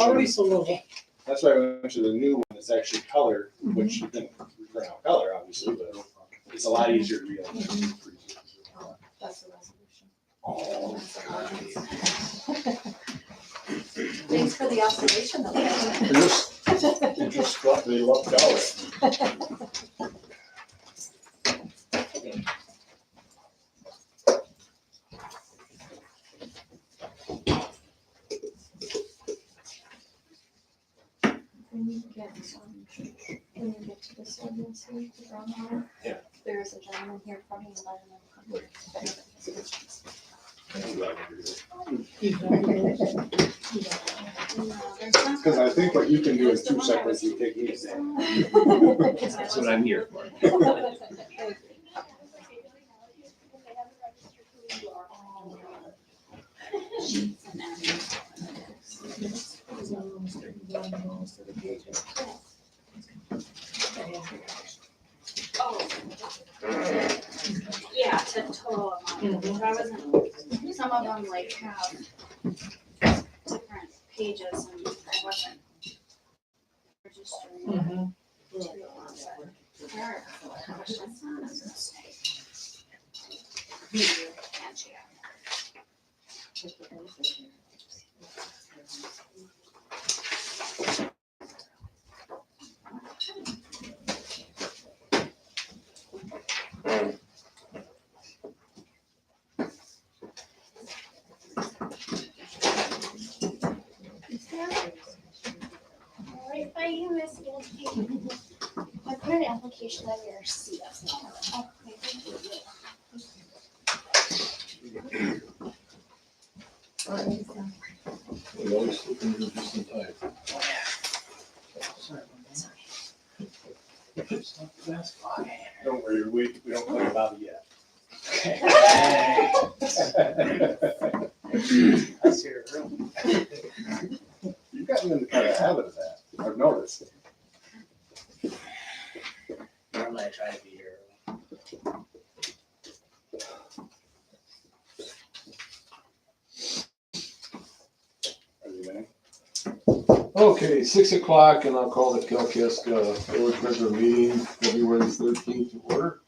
Already so little. That's why I went to the new one that's actually color, which you can print out color, obviously, but it's a lot easier to read. That's the resolution. Oh. Thanks for the observation though. It just got, they lucked out. When you get to this ordinance here, the groundwater. Yeah. There is a gentleman here from the environmental company. that has questions. Because I think what you can do is 2 seconds, you take these in. That's what I'm here for. Oh. Yeah, to total amount, but I wasn't, some of them like have different pages and I wasn't registering to a lot, but there are questions on this. And she Right by you, Miss Nancy. I put an application on your seat. Okay, thank you. We always looking for just in time. Don't worry, we don't play about it yet. I see her room. You've gotten in the kind of habit of that, I've noticed. Normally I try to be here. Are you ready? Okay, 6 o'clock, and I'll call the Kalkaska village regular meeting, February 13th to order.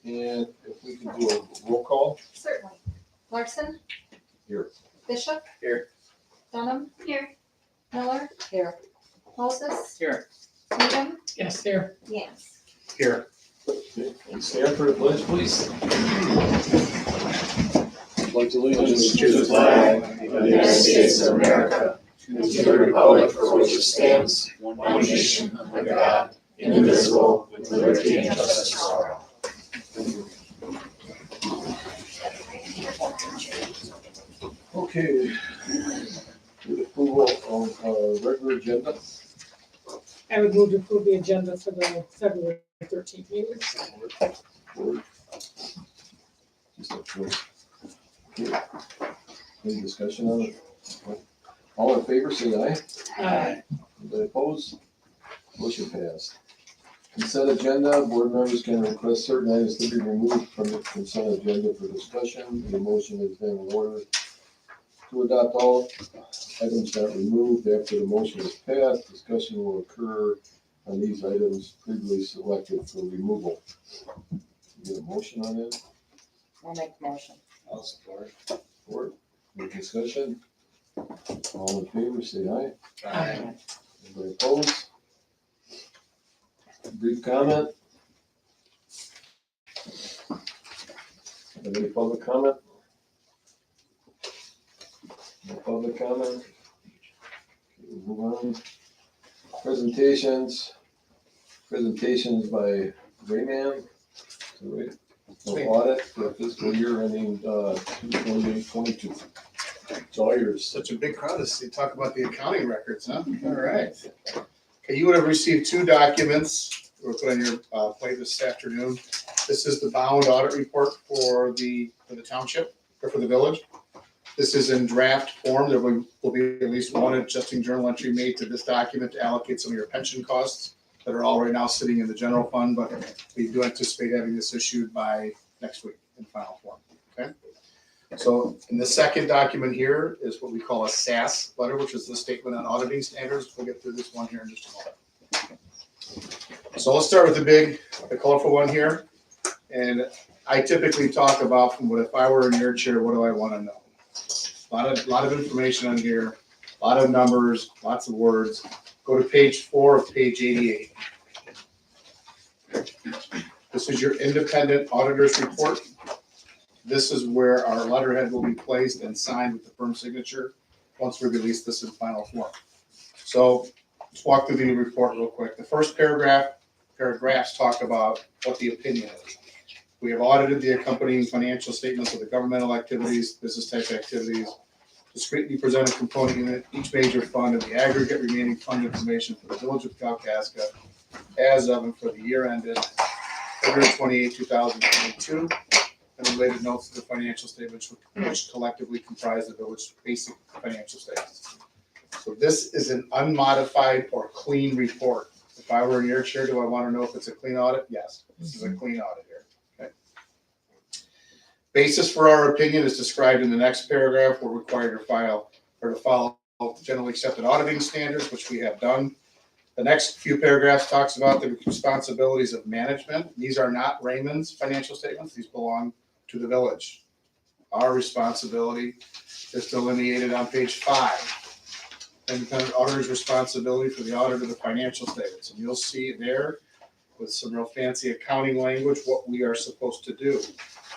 And if we can do a roll call. Certainly. Larson? Here. Bishop? Here. Dunham? Here. Miller? Here. Moses? Here. Needham? Yes, here. Yes. Here. Okay, and stand for the pledge, please. Pledge allegiance To the flag of the United States of America, and to the republic for which it stands, one nation under God, indivisible, with liberty and justice for all. Okay. The approval of regular agenda. I would move to approve the agenda for the February 13th meeting. Or just approve. Okay. Any discussion on it? All in favor, say aye. Aye. Anybody opposed? Motion passed. Consent agenda, board members can request certain items to be removed from the consent agenda for discussion. The motion is then in order to adopt all items not removed after the motion is passed. Discussion will occur on these items previously selected for removal. You get a motion on that? I'll make the motion. I'll support. Support? Any discussion? All in favor, say aye. Aye. Anybody opposed? Brief comment? Any public comment? No public comment? Okay, we'll move on. Presentations. Presentations by Rayman. So audit for fiscal year ending 2/28/22. It's all yours. Such a big crowd to see, talk about the accounting records, huh? All right. Okay, you would have received 2 documents that were put on your plate this afternoon. This is the bound audit report for the township, or for the village. This is in draft form. There will be at least one adjusting journal entry made to this document to allocate some of your pension costs that are all right now sitting in the general fund, but we do anticipate having this issued by next week in final form, okay? So in the second document here is what we call a SAS letter, which is the statement on auditing standards. We'll get through this one here in just a moment. So let's start with the colorful one here. And I typically talk about from what if I were in your chair, what do I want to know? A lot of information on here, a lot of numbers, lots of words. Go to page 4 of page 88. This is your independent auditor's report. This is where our letterhead will be placed and signed with the firm signature once we release this in final form. So let's walk through the report real quick. The first paragraphs talk about what the opinion is. We have audited the accompanying financial statements of the governmental activities, business type activities, discretely presented component unit, each major fund, and the aggregate remaining fund information for the village of Kalkaska as of and for the year ended February 28, 2022, and related notes to the financial statements which collectively comprise the village's basic financial statements. So this is an unmodified or clean report. If I were in your chair, do I want to know if it's a clean audit? Yes, this is a clean audit here. Okay. Basis for our opinion is described in the next paragraph. We're required to follow generally accepted auditing standards, which we have done. The next few paragraphs talks about the responsibilities of management. These are not Raymond's financial statements. These belong to the village. Our responsibility is delineated on page 5. Independent auditor's responsibility for the audit of the financial statements. And you'll see there with some real fancy accounting language what we are supposed to do.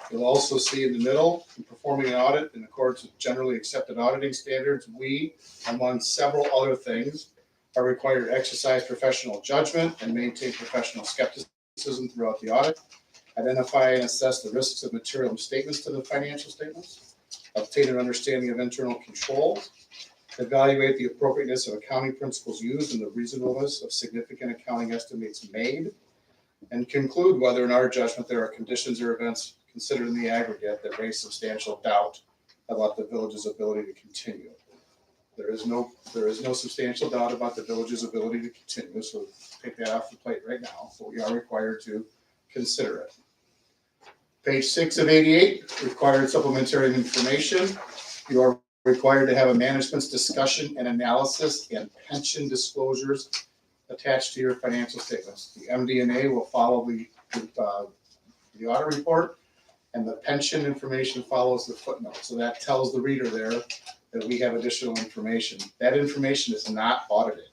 You'll also see in the middle, in performing an audit in accordance with generally accepted auditing standards, we, among several other things, are required to exercise professional judgment and maintain professional skepticism throughout the audit, identify and assess the risks of material misstatements to the financial statements, obtain an understanding of internal controls, evaluate the appropriateness of accounting principles used and the reasonableness of significant accounting estimates made, and conclude whether in our judgment there are conditions or events considered in the aggregate that raise substantial doubt about the village's ability to continue. There is no substantial doubt about the village's ability to continue, so take that off the plate right now, but we are required to consider it. Page 6 of 88, required supplementary information. You are required to have a management's discussion and analysis and pension disclosures attached to your financial statements. The MD&A will follow the audit report, and the pension information follows the footnote. So that tells the reader there that we have additional information. That information is not audited.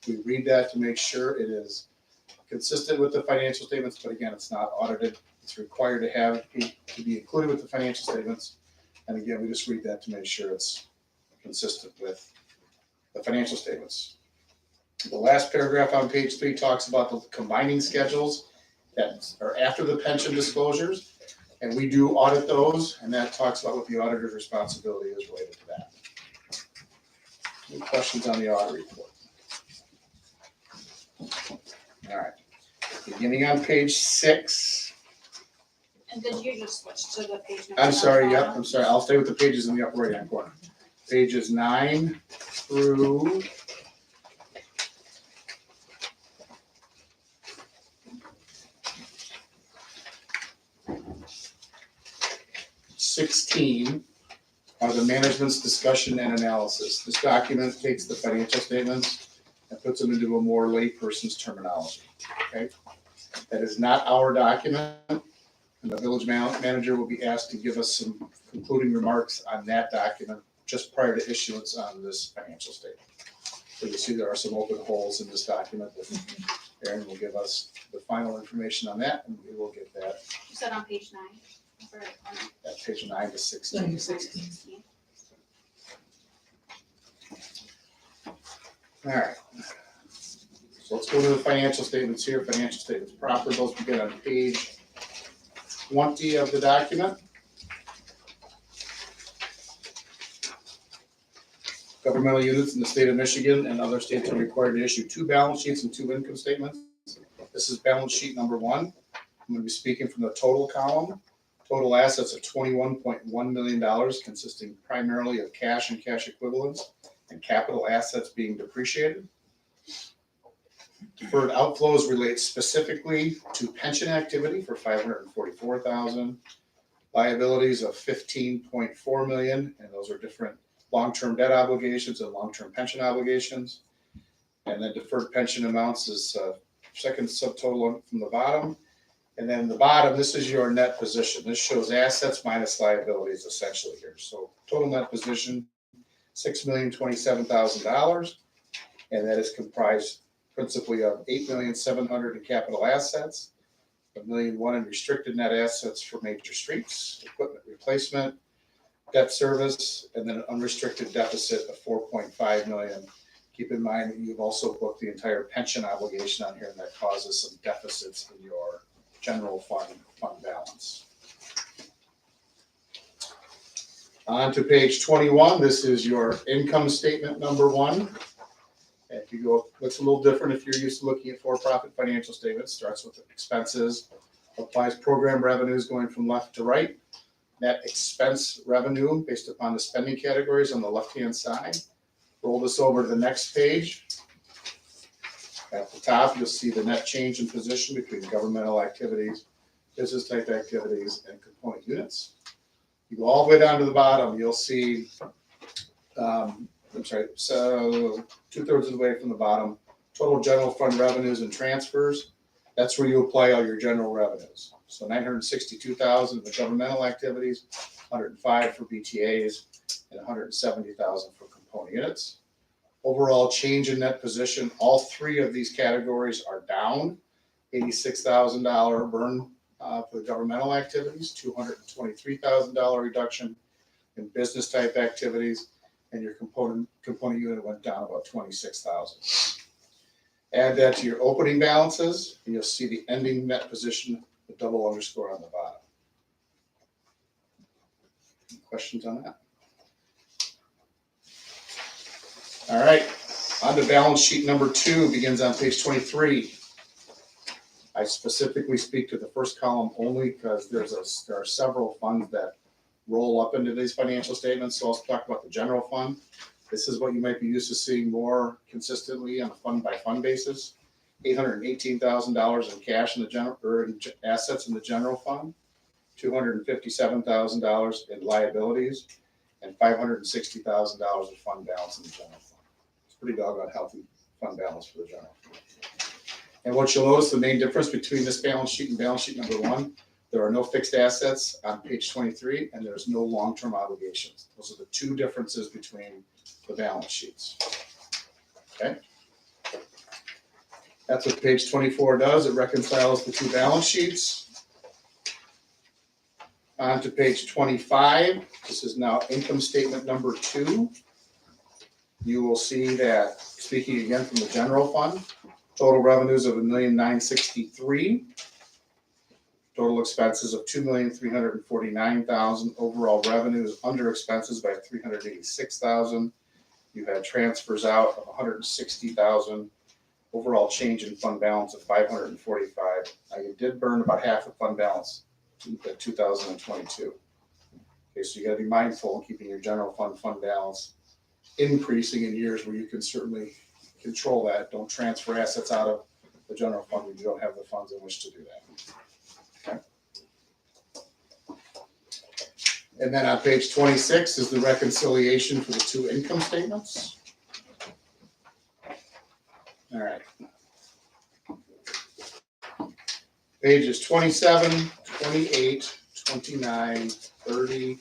We read that to make sure it is consistent with the financial statements, but again, it's not audited. It's required to be included with the financial statements. And again, we just read that to make sure it's consistent with the financial statements. The last paragraph on page 3 talks about the combining schedules that are after the pension disclosures. And we do audit those, and that talks about what the auditor's responsibility is related to that. Any questions on the audit report? All right. Beginning on page 6. And did you just switch to the page number? I'm sorry, yep, I'm sorry. I'll stay with the pages in the upper right-hand corner. Pages 9 through 16 are the management's discussion and analysis. This document takes the financial statements and puts them into a more layperson's terminology. Okay, that is not our document, and the village manager will be asked to give us some concluding remarks on that document just prior to issuance on this financial statement. So you see there are some open holes in this document that Aaron will give us the final information on that, and we will get that You said on page 9. at page 9 to 16. 9 to 16. All right. So let's go to the financial statements here, financial statements proper. Those begin on page 20 of the document. Governmental units in the state of Michigan and other states are required to issue 2 balance sheets and 2 income statements. This is balance sheet number 1. I'm going to be speaking from the total column. Total assets of $21.1 million, consisting primarily of cash and cash equivalents and capital assets being depreciated. Deferred outflows relate specifically to pension activity for $544,000, Liabilities of 15.4 million, and those are different long-term debt obligations and long-term pension obligations. And then deferred pension amounts is second subtotal from the bottom. And then the bottom, this is your net position. This shows assets minus liabilities essentially here. So total net position, $6,027,000. And that is comprised principally of $8,700,000 in capital assets, $1,000,001 in restricted net assets for major streets, equipment replacement, debt service, and then an unrestricted deficit of 4.5 million. Keep in mind that you've also booked the entire pension obligation on here, and that causes some deficits in your general fund balance. On to page 21. This is your income statement number one. If you go, looks a little different if you're used to looking at for-profit financial statements. Starts with expenses, applies program revenues going from left to right, net expense revenue based upon the spending categories on the left-hand side. Roll this over to the next page. At the top, you'll see the net change in position between governmental activities, business type activities, and component units. You go all the way down to the bottom, you'll see, so 2/3 of the way from the bottom, total general fund revenues and transfers. That's where you apply all your general revenues. So 962,000 for governmental activities, 105 for BTAs, and 170,000 for component units. Overall change in net position, all three of these categories are down. $86,000 burn for the governmental activities, $223,000 reduction in business type activities, and your component unit went down about 26,000. Add that to your opening balances, and you'll see the ending net position, the double underscore on the bottom. Any questions on that? All right, on to balance sheet number 2, begins on page 23. I specifically speak to the first column only because there are several funds that roll up into these financial statements. So I'll talk about the general fund. This is what you might be used to seeing more consistently on a fund by fund basis. $818,000 in cash in the general, or in assets in the general fund, $257,000 in liabilities, and $560,000 of fund balance in the general fund. It's pretty doggone healthy fund balance for the general fund. And what you'll notice, the main difference between this balance sheet and balance sheet number 1, there are no fixed assets on page 23, and there's no long-term obligations. Those are the two differences between the balance sheets. Okay? That's what page 24 does. It reconciles the two balance sheets. On to page 25. This is now income statement number 2. You will see that, speaking again from the general fund, total revenues of $1,963,000. Total expenses of $2,349,000. Overall revenues under expenses by $386,000. You had transfers out of $160,000. Overall change in fund balance of $545,000. Now you did burn about half the fund balance in 2022. Okay, so you got to be mindful in keeping your general fund balance increasing in years where you can certainly control that. Don't transfer assets out of the general fund when you don't have the funds in which to do that. Okay. And then on page 26 is the reconciliation for the two income statements. All right. Pages 27, 28, 29, 30,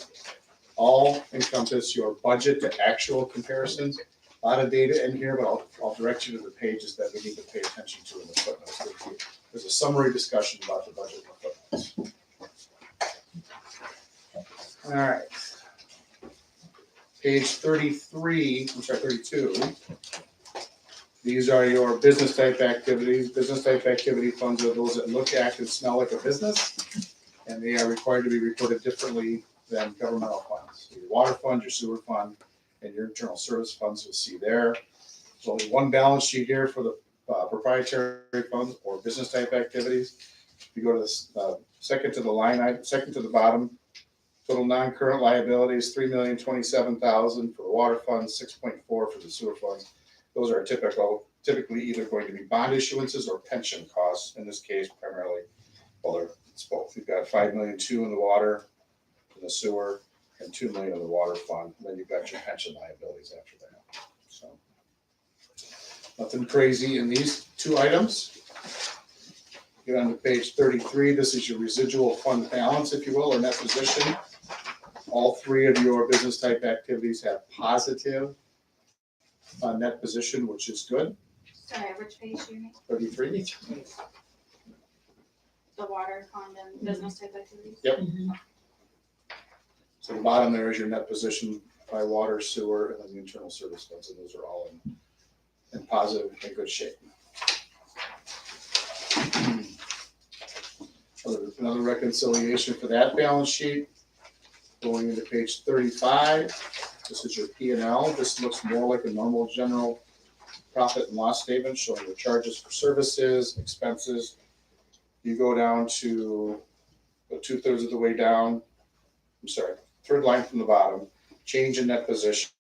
all encompass your budget to actual comparisons. A lot of data in here, but I'll direct you to the pages that we need to pay attention to in the footnotes. There's a summary discussion about the budget in the footnotes. All right. Page 32. These are your business type activities. Business type activity funds are those that look, act, and smell like a business, and they are required to be reported differently than governmental funds. Your water fund, your sewer fund, and your internal service funds you'll see there. There's only one balance sheet here for the proprietary funds or business type activities. If you go to the second to the line item, second to the bottom, total non-current liabilities, $3,027,000 for the water fund, 6.4 for the sewer fund. Those are typically either going to be bond issuances or pension costs. In this case, primarily, well, it's both. You've got $5,000,002 in the water, in the sewer, and 2 million in the water fund, and then you've got your pension liabilities after that, so. Nothing crazy in these 2 items. Get on to page 33, this is your residual fund balance, if you will, or net position. All 3 of your business type activities have positive net position, which is good. Sorry, which page do you need? 33. The water fund and business type activities? Yep. So the bottom there is your net position by water, sewer, and then the internal service funds, and those are all in positive and good shape. Another reconciliation for that balance sheet. Going into page 35, this is your P&L. This looks more like a normal general profit and loss statement showing your charges for services, expenses. You go down to 2/3 of the way down. I'm sorry, 3rd line from the bottom. Change in net position.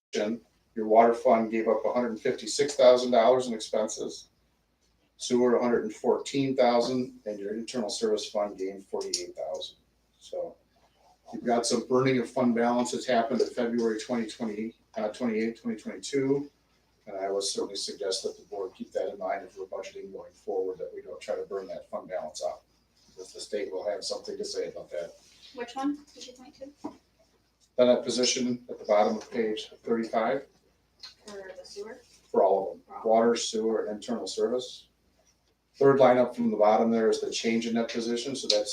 Your water fund gave up $156,000 in expenses. Sewer $114,000, and your internal service fund gained $48,000. So you've got some burning of fund balance that's happened in February 28, 2022. And I would certainly suggest that the board keep that in mind if we're budgeting going forward, that we don't try to burn that fund balance out. Because the state will have something to say about that. Which one did you point to? Then that position at the bottom of page 35 For the sewer? for all of them, water, sewer, and internal service. 3rd line up from the bottom there is the change in net position. So that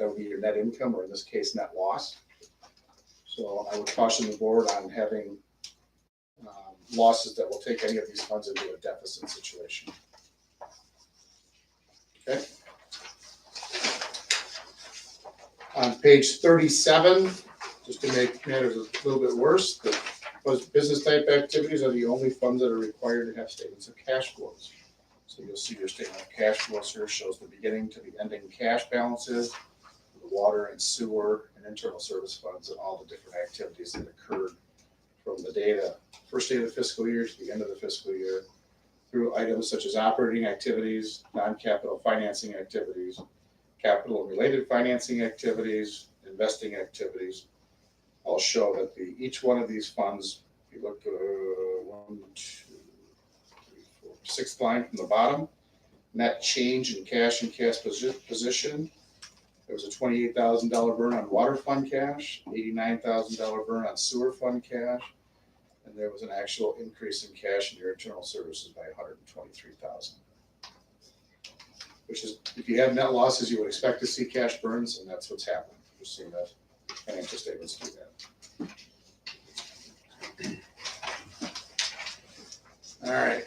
would be your net income, or in this case, net loss. So I would caution the board on having losses that will take any of these funds into a deficit situation. Okay. On page 37, just to make matters a little bit worse, the business type activities are the only funds that are required to have statements of cash flows. So you'll see your statement of cash flows here shows the beginning to the ending cash balances, the water and sewer and internal service funds, and all the different activities that occurred from the first day of the fiscal year to the end of the fiscal year, through items such as operating activities, non-capital financing activities, capital and related financing activities, investing activities. I'll show that each one of these funds, if you look at 1, 2, 3, 4, 6th line from the bottom, net change in cash and cash position. There was a $28,000 burn on water fund cash, $89,000 burn on sewer fund cash, and there was an actual increase in cash in your internal services by $123,000. Which is, if you have net losses, you would expect to see cash burns, and that's what's happened. You're seeing that financial statements do that. All right.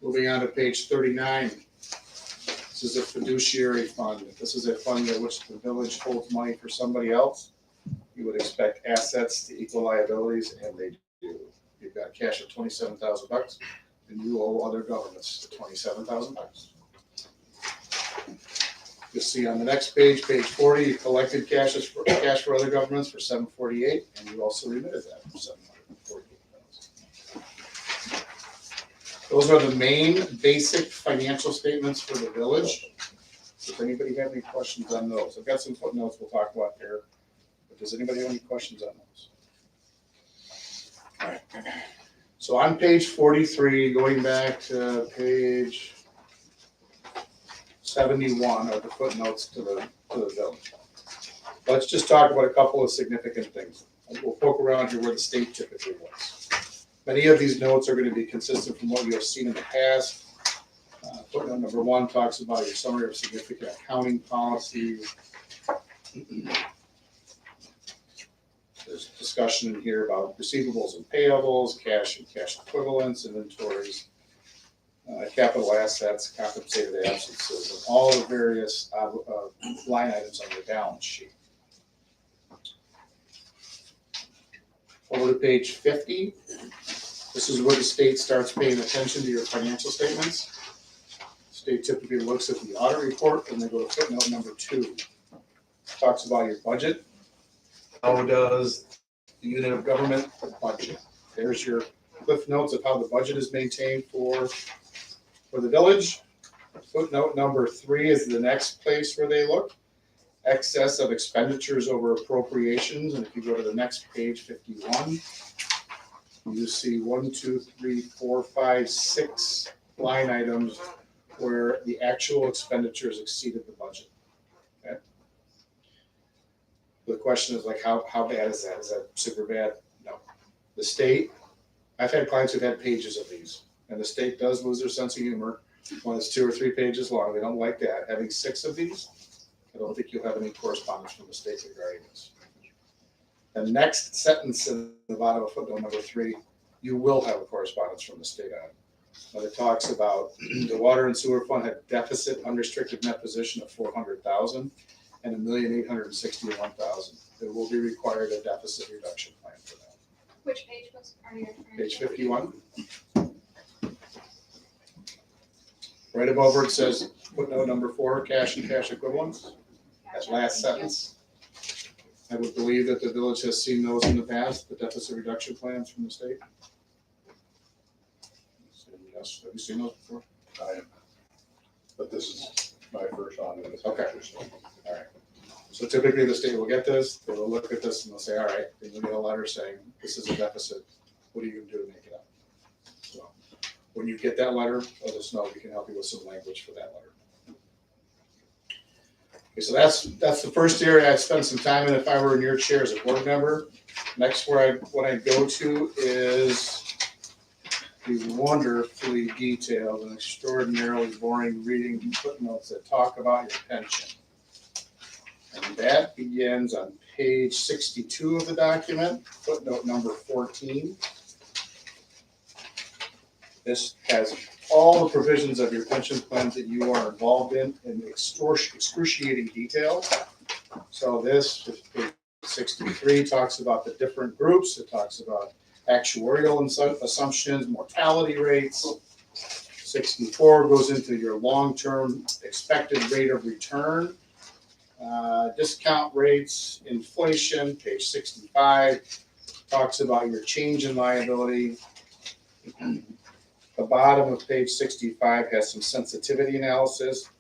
Moving on to page 39. This is a fiduciary fund. This is a fund in which the village holds money for somebody else. You would expect assets to equal liabilities, and they do. You've got cash of $27,000, and you owe other governments $27,000. You'll see on the next page, page 40, you collected cash for other governments for $748,000, and you also remitted that for $748,000. Those are the main basic financial statements for the village. Does anybody have any questions on those? I've got some footnotes we'll talk about there, but does anybody have any questions on those? All right. So on page 43, going back to page 71 are the footnotes to the village. Let's just talk about a couple of significant things. We'll poke around here where the state typically was. Many of these notes are going to be consistent from what you have seen in the past. Footnote number 1 talks about your summary of significant accounting policies. There's discussion in here about receivables and payables, cash and cash equivalents, inventories, capital assets, compensated absences, and all the various line items on your balance sheet. Over to page 50. This is where the state starts paying attention to your financial statements. The state typically looks at the audit report, and they go to footnote number 2. Talks about your budget. How does the unit of government budget? There's your cliff notes of how the budget is maintained for the village. Footnote number 3 is the next place where they look. Excess of expenditures over appropriations, and if you go to the next page, 51, you see 1, 2, 3, 4, 5, 6 line items where the actual expenditures exceeded the budget. Okay. The question is like, how bad is that? Is that super bad? No. The state, I've had clients who've had pages of these, and the state does lose their sense of humor when it's 2 or 3 pages long. They don't like that. Having 6 of these, I don't think you'll have any correspondence from the state regarding this. The next sentence in the bottom of footnote number 3, you will have a correspondence from the state on it. When it talks about the water and sewer fund had deficit unrestricted net position of 400,000 and 1,861,000. There will be required a deficit reduction plan for that. Which page are you referring to? Page 51. Right above where it says footnote number 4, cash and cash equivalents. That last sentence. I would believe that the village has seen those in the past, the deficit reduction plans from the state. Yes, have you seen those before? I am. But this is my first on it. Okay. All right. So typically the state will get this, they will look at this and they'll say, all right, then you'll get a letter saying, this is a deficit. What are you gonna do to make it up? So when you get that letter, let us know. We can help you with some language for that letter. Okay, so that's the first area I'd spend some time in if I were in your chair as a board member. Next, what I go to is the wonderfully detailed and extraordinarily boring reading footnotes that talk about your pension. And that begins on page 62 of the document, footnote number 14. This has all the provisions of your pension plans that you are involved in excruciating detail. So this, page 63, talks about the different groups. It talks about actuarial assumptions, mortality rates. 64 goes into your long-term expected rate of return, discount rates, inflation. Page 65 talks about your change in liability. The bottom of page 65 has some sensitivity analysis.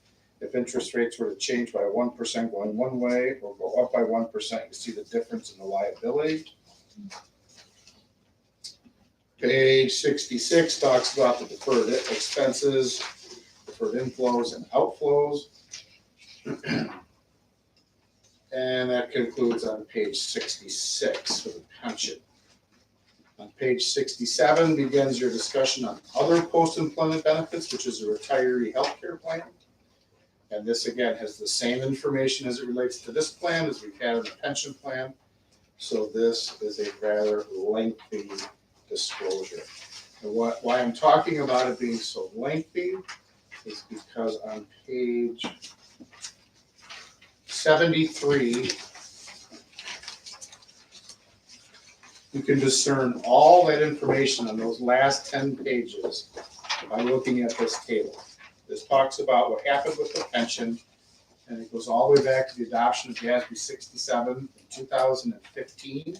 If interest rates were to change by 1% going one way or go up by 1%, you see the difference in the liability. Page 66 talks about the deferred expenses, deferred inflows and outflows. And that concludes on page 66 for the pension. On page 67 begins your discussion on other post-employment benefits, which is a retiree healthcare plan. And this again has the same information as it relates to this plan as we've had in the pension plan. So this is a rather lengthy disclosure. And why I'm talking about it being so lengthy is because on page 73, you can discern all that information on those last 10 pages by looking at this table. This talks about what happened with the pension, and it goes all the way back to the adoption of GASB 67 in 2015.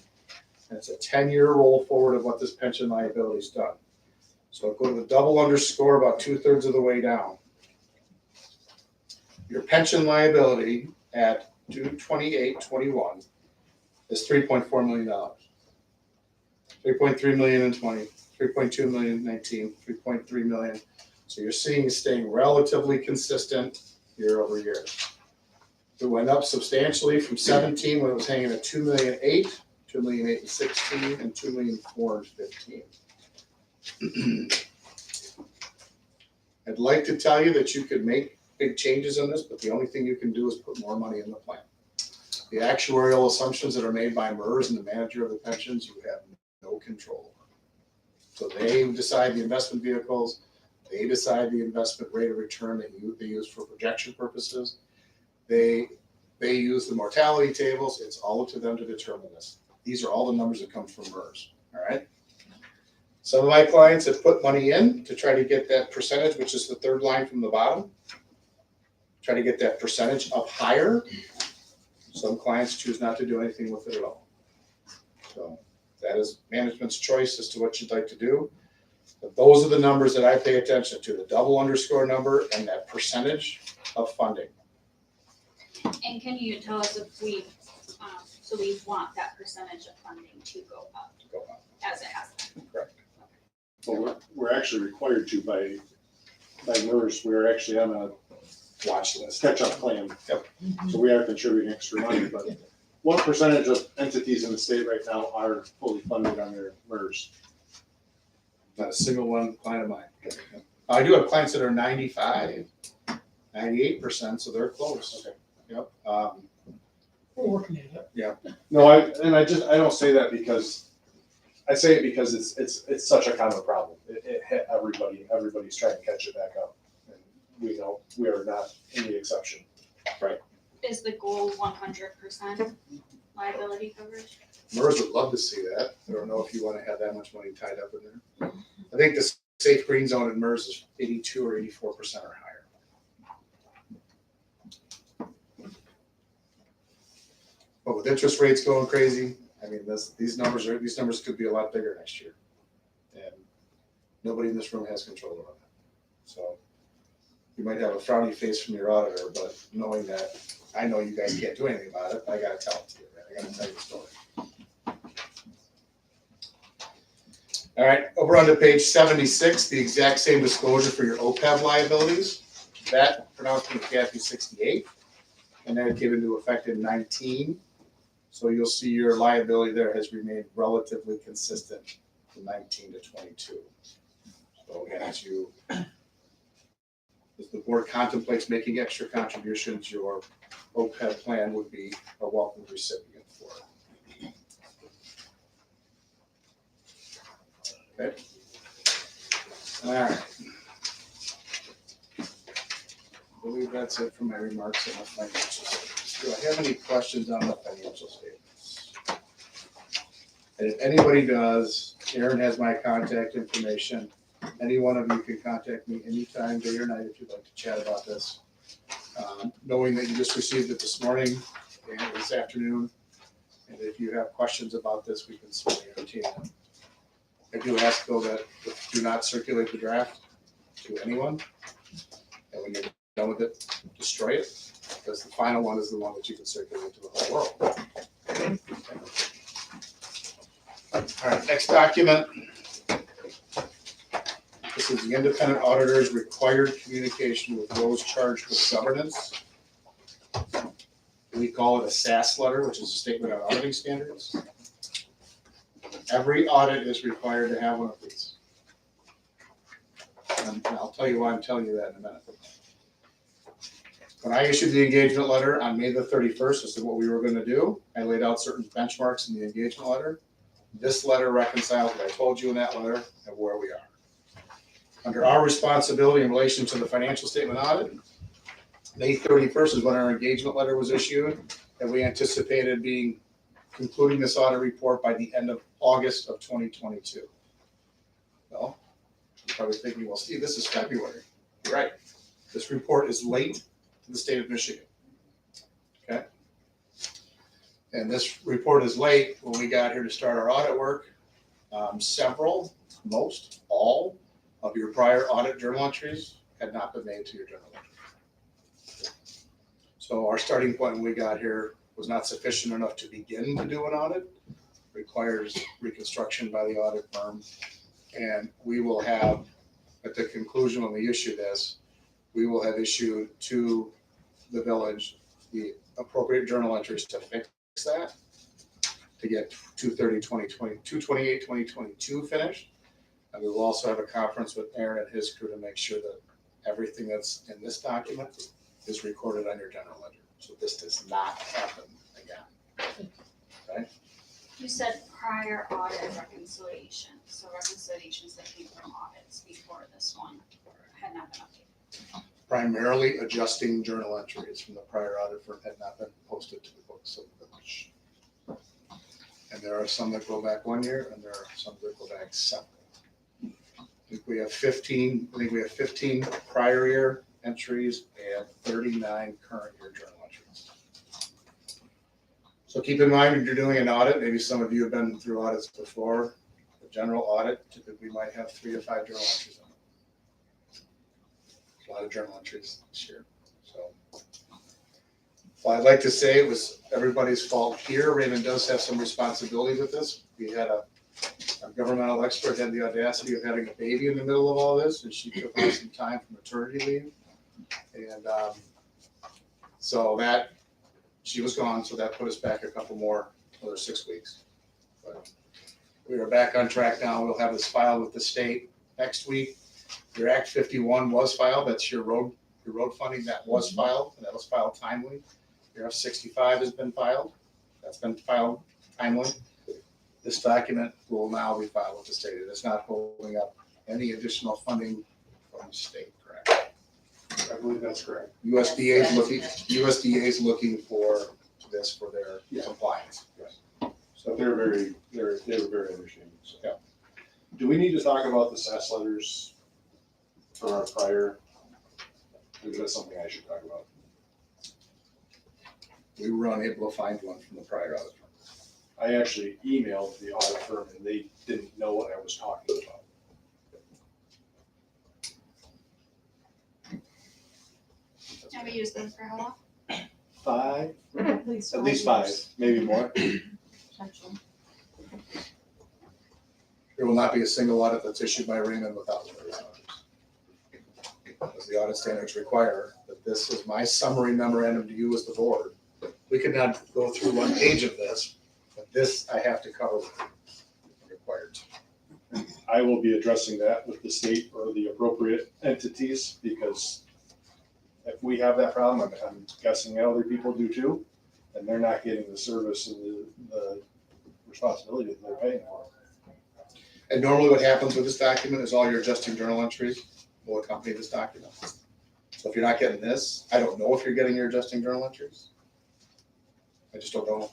And it's a 10-year roll forward of what this pension liability's done. So go to the double underscore about 2/3 of the way down. Your pension liability at 2/28/21 is $3.4 million. 3.3 million in 20, 3.2 million in 19, 3.3 million. So you're seeing it staying relatively consistent year over year. It went up substantially from 17 when it was hanging at 2,000,008, 2,000,008 in 16, and 2,000,004 in 15. I'd like to tell you that you could make big changes in this, but the only thing you can do is put more money in the plan. The actuarial assumptions that are made by MERS and the manager of the pensions, you have no control over. So they decide the investment vehicles, they decide the investment rate of return that they use for projection purposes. They use the mortality tables. It's all up to them to determine this. These are all the numbers that come from MERS. All right. Some of my clients have put money in to try to get that percentage, which is the third line from the bottom. Try to get that percentage up higher. Some clients choose not to do anything with it at all. So that is management's choice as to what you'd like to do. But those are the numbers that I pay attention to, the double underscore number and that percentage of funding. And can you tell us if we, so we want that percentage of funding to go up as it has been? Correct. Well, we're actually required to by MERS, we're actually on a Watch list. catch-up plan. Yep. So we are contributing extra money, but what percentage of entities in the state right now are fully funded on their MERS? Not a single one client of mine. I do have clients that are 95, 98%, so they're close. Okay. Yep. We're working at it. No, I don't say that because, I say it because it's such a common problem. It hit everybody, everybody's trying to catch it back up. And we know we are not any exception. Is the goal 100% liability coverage? MERS would love to see that. I don't know if you want to have that much money tied up in there. I think the safe green zone in MERS is 82 or 84% or higher. But with interest rates going crazy, I mean, these numbers could be a lot bigger next year. And nobody in this room has control over that. So you might have a frowny face from your auditor, but knowing that I know you guys can't do anything about it, I gotta tell it to you, right? I gotta tell you the story. All right, over on to page 76, the exact same disclosure for your OPEB liabilities. That pronouncement Kathy 68, and that came into effect in 19. So you'll see your liability there has remained relatively consistent from 19 to 22. So again, as the board contemplates making extra contributions, your OPEB plan would be a welcome recipient for it. Okay. All right. I believe that's it for my remarks on the financial statements. Do I have any questions on the financial statements? And if anybody does, Aaron has my contact information. Any one of you can contact me anytime, day or night, if you'd like to chat about this. Knowing that you just received it this morning and this afternoon, and if you have questions about this, we can certainly entertain them. I do ask though that do not circulate the draft to anyone. And when you're done with it, destroy it, because the final one is the one that you can circulate to the whole world. All right, next document. This is the independent auditor's required communication with those charged with governance. We call it a SAS letter, which is a statement of auditing standards. Every audit is required to have one of these. And I'll tell you why I'm telling you that in a minute. When I issued the engagement letter on May the 31st as to what we were going to do, I laid out certain benchmarks in the engagement letter. This letter reconciles what I told you in that letter and where we are. Under our responsibility in relation to the financial statement audit, May 31st is when our engagement letter was issued, and we anticipated concluding this audit report by the end of August of 2022. Well, you're probably thinking, well, Steve, this is February. You're right. This report is late to the state of Michigan. Okay? And this report is late when we got here to start our audit work. Most, all of your prior audit journal entries had not been made to your journal entry. So our starting point when we got here was not sufficient enough to begin to do an audit. Requires reconstruction by the audit firm. And we will have, at the conclusion when we issue this, we will have issued to the village the appropriate journal entries to fix that, to get 2/30/2022 finished. And we will also have a conference with Aaron and his crew to make sure that everything that's in this document is recorded on your general ledger. So this does not happen again. Okay? You said prior audit reconciliation, so reconciliations that came from audits before this one had not been updated. Primarily adjusting journal entries from the prior audit firm had not been posted to the books of the village. And there are some that go back 1 year and there are some that go back several. I think we have 15 prior year entries and 39 current year journal entries. So keep in mind when you're doing an audit, maybe some of you have been through audits before, the general audit typically might have 3 to 5 journal entries on it. A lot of journal entries this year, so. Well, I'd like to say it was everybody's fault here. Raymond does have some responsibility with this. We had a governmental expert had the audacity of having a baby in the middle of all this, and she took on some time for maternity leave. And so that, she was gone, so that put us back another 6 weeks. But we are back on track now. We'll have this filed with the state next week. Your Act 51 was filed. That's your road funding that was filed, and that was filed timely. Your F-65 has been filed. That's been filed timely. This document will now be filed with the state. It is not holding up any additional funding from the state, correct? I believe that's correct. USDA is looking for this for their compliance. So they were very understanding, so. Yeah. Do we need to talk about the SAS letters for our prior? Is that something I should talk about? We were unable to find one from the prior audit. I actually emailed the audit firm and they didn't know what I was talking about. Have we used those for how long? 5, At least at least 5, maybe more. Potentially. There will not be a single audit that's issued by Raymond without one of these auditors. Because the audit standards require that this is my summary memorandum to you as the board. We could not go through 1 page of this, but this I have to cover with you. I'm required to. I will be addressing that with the state or the appropriate entities because if we have that problem, I'm guessing other people do too, and they're not getting the service and the responsibility that they're paying for. And normally what happens with this document is all your adjusting journal entries will accompany this document. So if you're not getting this, I don't know if you're getting your adjusting journal entries. I just don't know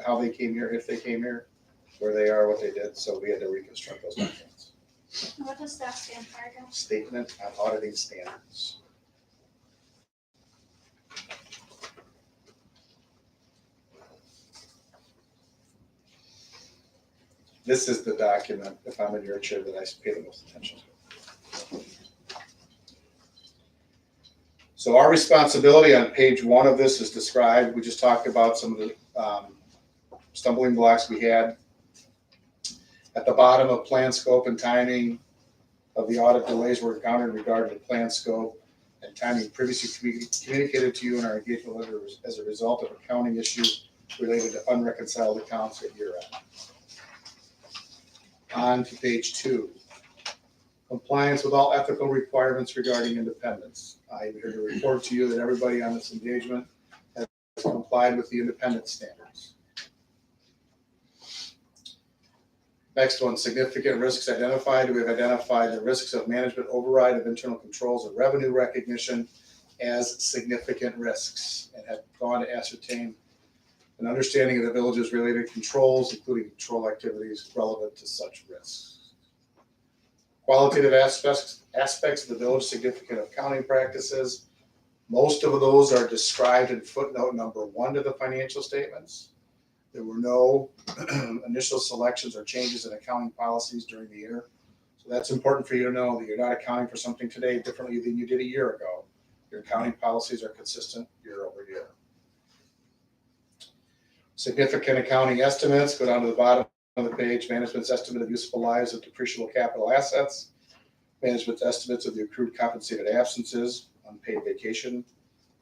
how they came here, if they came here, where they are, what they did, so we had to reconstruct those documents. What does that stand for again? Statement on auditing standards. This is the document, if I'm in your chair, that I pay the most attention to. So our responsibility on page 1 of this is described. We just talked about some of the stumbling blocks we had. At the bottom of plan scope and timing of the audit delays were encountered in regard to plan scope and timing previously communicated to you in our engagement letter as a result of accounting issues related to unreconciled accounts at year end. On to page 2. Compliance with all ethical requirements regarding independence. I'm here to report to you that everybody on this engagement has complied with the independence standards. Next one, significant risks identified. We have identified the risks of management override of internal controls and revenue recognition as significant risks and have gone to ascertain an understanding of the village's related controls, including control activities relevant to such risks. Qualitative aspects of the village's significant accounting practices. Most of those are described in footnote number 1 to the financial statements. There were no initial selections or changes in accounting policies during the year. So that's important for you to know that you're not accounting for something today differently than you did a year ago. Your accounting policies are consistent year over year. Significant accounting estimates, go down to the bottom of the page, management's estimate of useful lives of depreciable capital assets, management's estimates of the accrued compensated absences, unpaid vacation,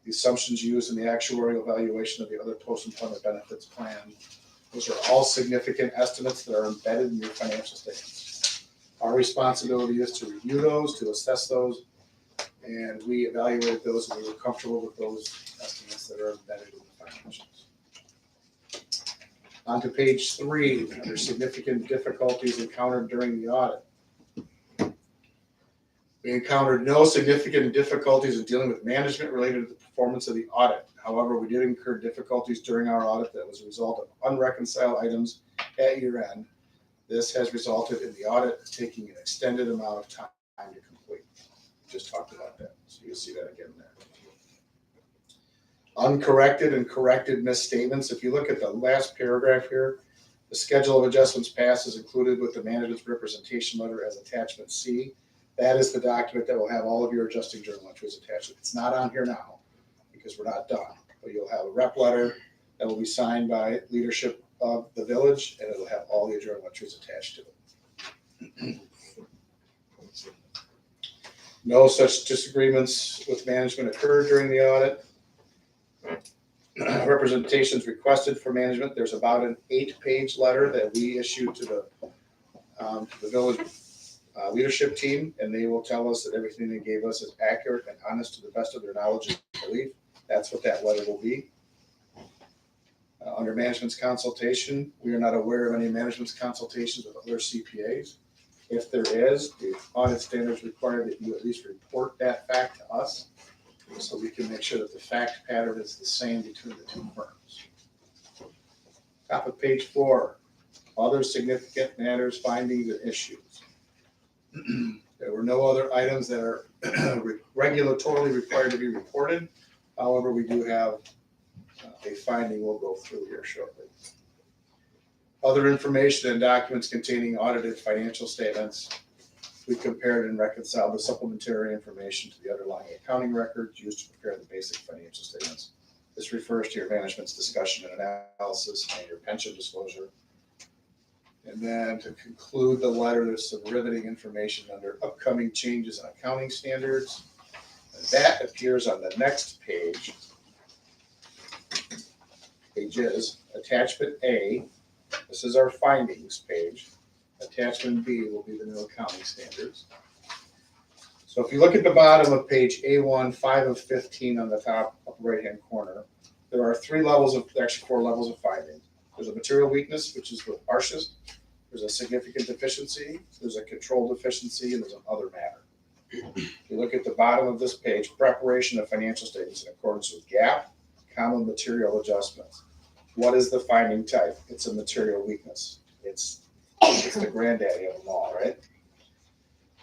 the assumptions used in the actuarial evaluation of the other post-employment benefits plan. Those are all significant estimates that are embedded in your financial statements. Our responsibility is to review those, to assess those, and we evaluated those and we were comfortable with those estimates that are embedded in the financials. On to page 3, under significant difficulties encountered during the audit. We encountered no significant difficulties in dealing with management related to the performance of the audit. However, we did incur difficulties during our audit that was a result of unreconciled items at year end. This has resulted in the audit taking an extended amount of time to complete. Just talked about that, so you'll see that again there. Uncorrected and corrected misstatements. If you look at the last paragraph here, The schedule of adjustments passed is included with the management's representation letter as attachment C. That is the document that will have all of your adjusting journal entries attached. It's not on here now because we're not done, but you'll have a rep letter that will be signed by leadership of the village, and it'll have all the journal entries attached to it. No such disagreements with management occurred during the audit. Representations requested for management. There's about an 8-page letter that we issued to the village leadership team, and they will tell us that everything they gave us is accurate and honest to the best of their knowledge and belief. That's what that letter will be. Under management's consultation, we are not aware of any management's consultations with other CPAs. If there is, the audit standards require that you at least report that fact to us so we can make sure that the fact pattern is the same between the two firms. Top of page 4, other significant matters, findings, and issues. There were no other items that are regulatorily required to be reported. However, we do have a finding we'll go through here shortly. Other information and documents containing audited financial statements. We compared and reconciled the supplementary information to the underlying accounting records used to prepare the basic financial statements. This refers to your management's discussion and analysis and your pension disclosure. And then to conclude the letter, there's some riveting information under upcoming changes in accounting standards. And that appears on the next page. Page is attachment A. This is our findings page. Attachment B will be the new accounting standards. So if you look at the bottom of page A1, 5 of 15 on the top upper right-hand corner, there are 4 levels of findings. There's a material weakness, which is the harshest. There's a significant deficiency, there's a control deficiency, and there's an other matter. If you look at the bottom of this page, preparation of financial statements in accordance with GAAP, common material adjustments. What is the finding type? It's a material weakness. It's the granddaddy of them all, right?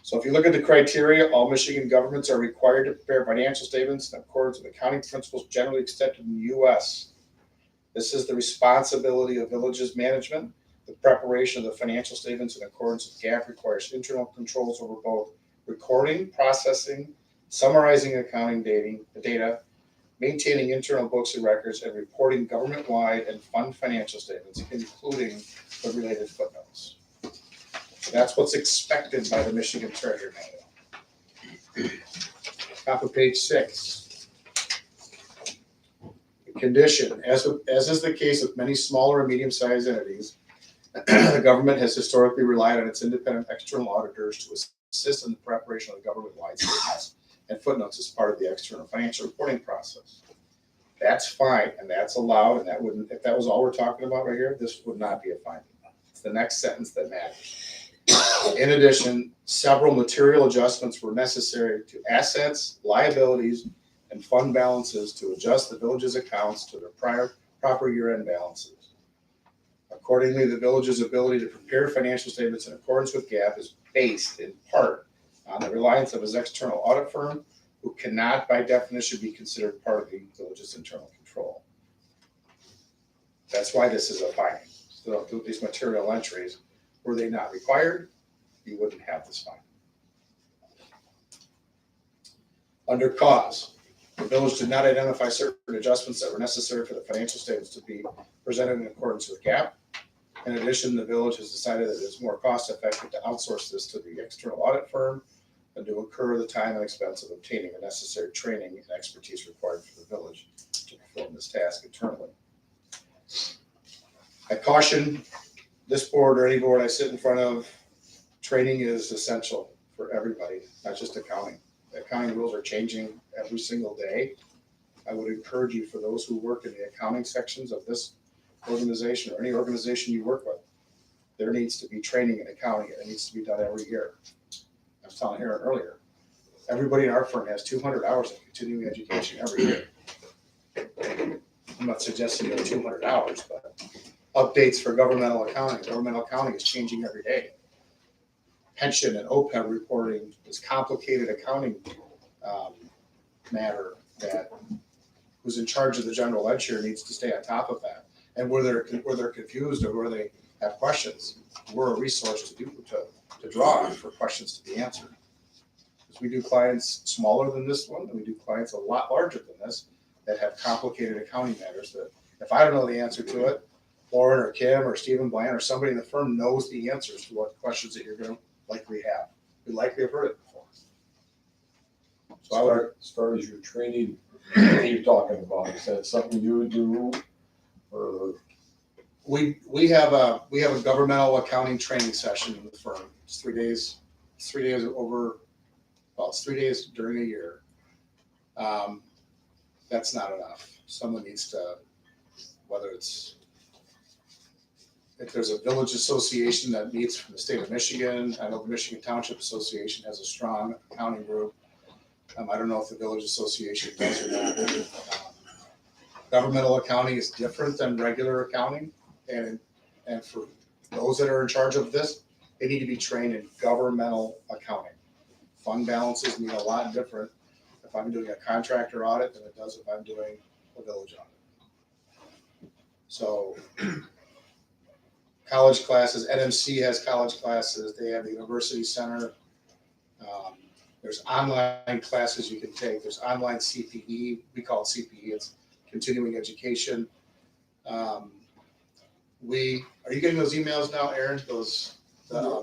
So if you look at the criteria, all Michigan governments are required to prepare financial statements in accordance with accounting principles generally accepted in the U.S. This is the responsibility of villages management. The preparation of the financial statements in accordance with GAAP requires internal controls over both recording, processing, summarizing accounting data, maintaining internal books and records, and reporting government-wide and fund financial statements, including the related footnotes. So that's what's expected by the Michigan Treasury Manual. Top of page 6. The condition, as is the case with many smaller and medium-sized entities, the government has historically relied on its independent external auditors to assist in the preparation of the government-wide statements and footnotes as part of the external financial reporting process. That's fine, and that's allowed, and that wouldn't, if that was all we're talking about right here, this would not be a finding. It's the next sentence that matters. In addition, several material adjustments were necessary to assets, liabilities, and fund balances to adjust the village's accounts to their proper year-end balances. Accordingly, the village's ability to prepare financial statements in accordance with GAAP is based in part on the reliance of his external audit firm, who cannot by definition be considered part of the village's internal control. That's why this is a finding. So these material entries, were they not required, you wouldn't have this finding. Under cause, the village did not identify certain adjustments that were necessary for the financial statements to be presented in accordance with GAAP. In addition, the village has decided that it's more cost effective to outsource this to the external audit firm and to incur the time and expense of obtaining the necessary training and expertise required for the village to perform this task internally. I caution this board or any board I sit in front of, training is essential for everybody, not just accounting. The accounting rules are changing every single day. I would encourage you, for those who work in the accounting sections of this organization or any organization you work with, there needs to be training in accounting, and it needs to be done every year. I was telling Aaron earlier, everybody in our firm has 200 hours of continuing education every year. I'm not suggesting you have 200 hours, but updates for governmental accounting. Governmental accounting is changing every day. Pension and OPEB reporting is complicated accounting matter that who's in charge of the general ledger needs to stay on top of that. And where they're confused or where they have questions, we're a resource to draw on for questions to be answered. Because we do clients smaller than this one, and we do clients a lot larger than this that have complicated accounting matters that if I don't know the answer to it, Lauren or Kim or Stephen Bland or somebody in the firm knows the answers to what questions that you're gonna likely have. We likely have heard it before. So I would, As far as your training, that you're talking about, is that something you would do? Or, we have a governmental accounting training session in the firm. It's 3 days. It's 3 days over. Well, it's 3 days during a year. That's not enough. Someone needs to, whether it's if there's a village association that meets from the state of Michigan. I know the Michigan Township Association has a strong accounting group. I don't know if the village association does or not. Governmental accounting is different than regular accounting, and for those that are in charge of this, they need to be trained in governmental accounting. Fund balances mean a lot different if I'm doing a contractor audit than it does if I'm doing a village audit. So college classes, NMC has college classes, they have the University Center. There's online classes you can take. There's online CPE. We call it CPE. It's continuing education. Are you getting those emails now, Aaron?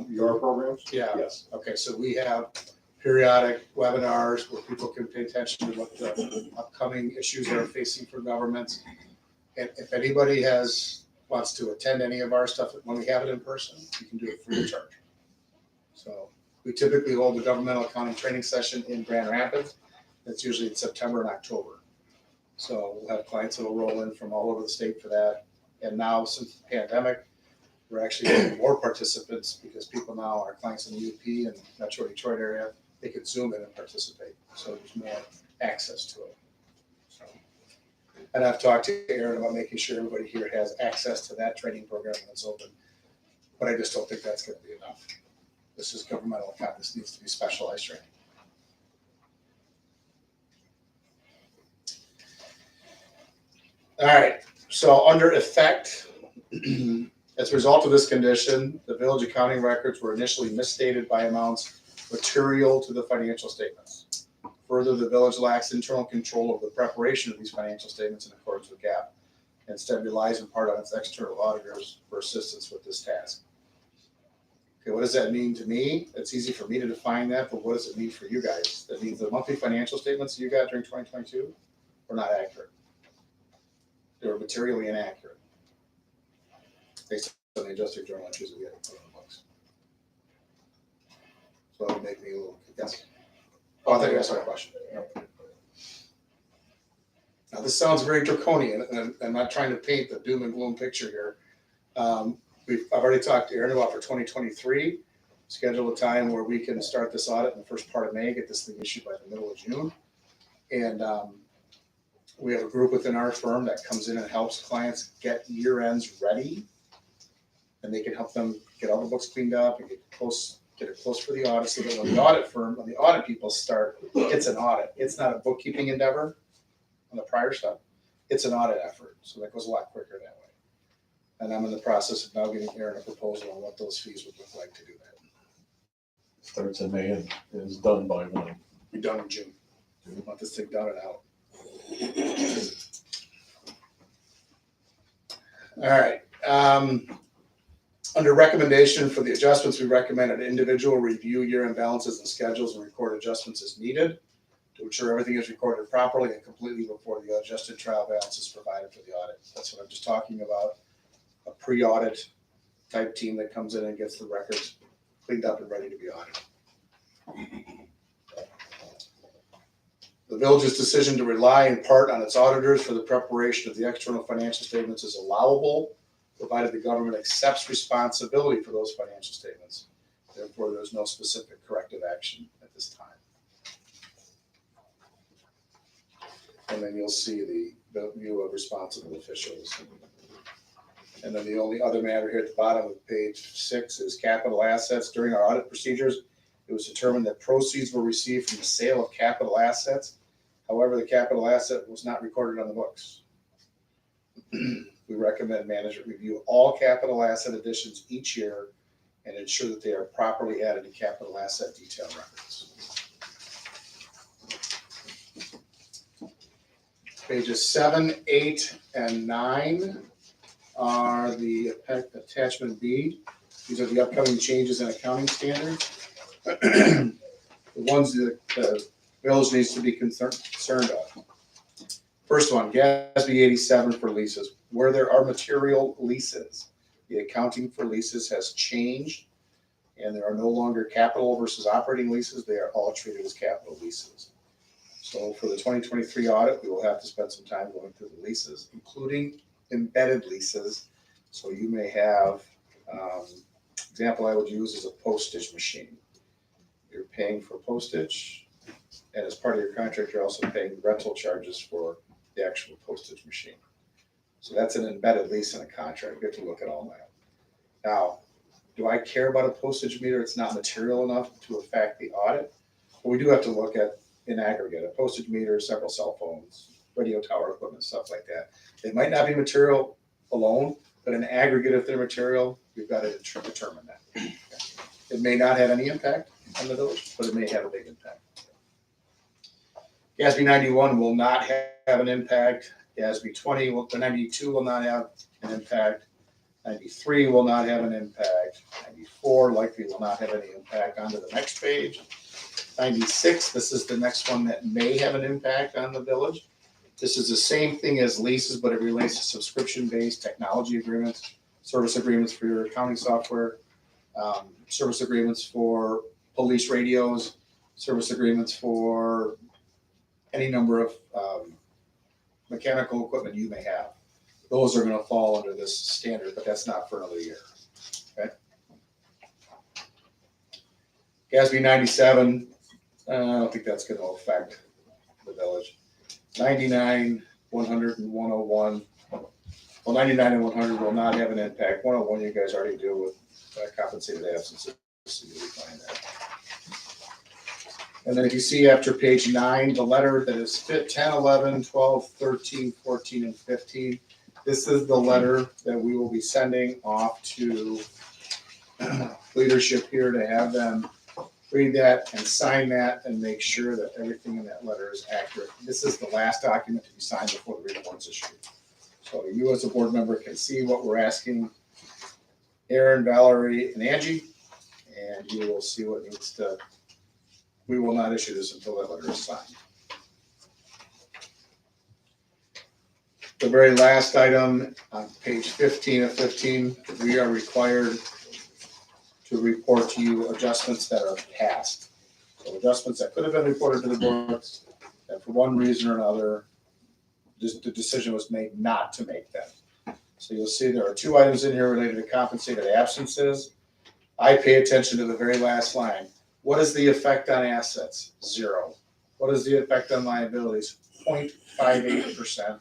Your programs? Yeah. Yes. Okay, so we have periodic webinars where people can pay attention to what the upcoming issues are facing for governments. And if anybody wants to attend any of our stuff, when we have it in person, you can do it free of charge. So we typically hold a governmental accounting training session in Grand Rapids. That's usually in September and October. So we'll have clients that will roll in from all over the state for that. And now, since the pandemic, we're actually getting more participants because people now, our clients in the UP and Metro Detroit area, they can Zoom in and participate. So there's more access to it. So, and I've talked to Aaron about making sure everybody here has access to that training program when it's open. But I just don't think that's going to be enough. This is governmental account. This needs to be specialized training. All right. So under effect, as a result of this condition, the village accounting records were initially misstated by amounts material to the financial statements. Further, the village lacks internal control of the preparation of these financial statements in accordance with GAAP. Instead, relies in part on its external auditors for assistance with this task. Okay, what does that mean to me? It's easy for me to define that, but what does it mean for you guys? That means the monthly financial statements you got during 2022 were not accurate. They were materially inaccurate based on the adjusted journal entries that we had to put on the books. So that would make me a little, yes. Oh, I thought you asked my question. Now, this sounds very draconian, and I'm not trying to paint the doom and gloom picture here. I've already talked to Aaron about for 2023, schedule a time where we can start this audit in the first part of May, get this thing issued by the middle of June. And we have a group within our firm that comes in and helps clients get year ends ready. And they can help them get all the books cleaned up and get it close for the audit, so that when the audit people start, it's an audit. It's not a bookkeeping endeavor on the prior stuff. It's an audit effort. So that goes a lot quicker that way. And I'm in the process of now getting Aaron a proposal on what those fees would look like to do that. starts in May and is done by when? Be done in June. We want this thing done and out. All right. Under recommendation for the adjustments, we recommend an individual review year-end balances and schedules and record adjustments as needed to ensure everything is recorded properly and completely before the adjusted trial balance is provided for the audit. That's what I'm just talking about. A pre-audit type team that comes in and gets the records cleaned up and ready to be audited. The village's decision to rely in part on its auditors for the preparation of the external financial statements is allowable, provided the government accepts responsibility for those financial statements. Therefore, there is no specific corrective action at this time. And then you'll see the view of responsible officials. And then the only other matter here at the bottom of page 6 is capital assets. During our audit procedures, it was determined that proceeds were received from the sale of capital assets. However, the capital asset was not recorded on the books. We recommend management review all capital asset additions each year and ensure that they are properly added to capital asset detail records. Pages 7, 8, and 9 are the attachment B. These are the upcoming changes in accounting standards. The ones that the village needs to be concerned of. First one, GASB 87 for leases. Where there are material leases, the accounting for leases has changed, and there are no longer capital versus operating leases. They are all treated as capital leases. So for the 2023 audit, we will have to spend some time going through the leases, including embedded leases. So you may have, example I would use is a postage machine. You're paying for postage, and as part of your contract, you're also paying rental charges for the actual postage machine. So that's an embedded lease in a contract. You have to look at all that. Now, do I care about a postage meter? It's not material enough to affect the audit, but we do have to look at in aggregate, a postage meter, several cell phones, radio tower equipment, stuff like that. They might not be material alone, but in aggregate, if they're material, we've got to determine that. It may not have any impact on the village, but it may have a big impact. GASB 91 will not have an impact. GASB 92 will not have an impact. 93 will not have an impact. 94 likely will not have any impact. On to the next page. 96, this is the next one that may have an impact on the village. This is the same thing as leases, but it relates to subscription-based technology agreements, service agreements for your accounting software, service agreements for police radios, service agreements for any number of mechanical equipment you may have. Those are going to fall under this standard, but that's not for another year. Okay. GASB 97, I don't think that's going to affect the village. 99, 100, and 101. Well, 99 and 100 will not have an impact. 101 you guys already deal with compensated absences, so you'll find that. And then if you see after page 9, the letter that is 10, 11, 12, 13, 14, and 15, this is the letter that we will be sending off to leadership here to have them read that and sign that and make sure that everything in that letter is accurate. This is the last document to be signed before the report's issued. So you as a board member can see what we're asking Aaron, Valerie, and Angie, and you will see what needs to, we will not issue this until that letter is signed. The very last item on page 15 of 15, we are required to report to you adjustments that are passed. So adjustments that could have been reported to the books, and for one reason or another, just the decision was made not to make them. So you'll see there are 2 items in here related to compensated absences. I pay attention to the very last line. What is the effect on assets? 0. What is the effect on liabilities? 0.58%.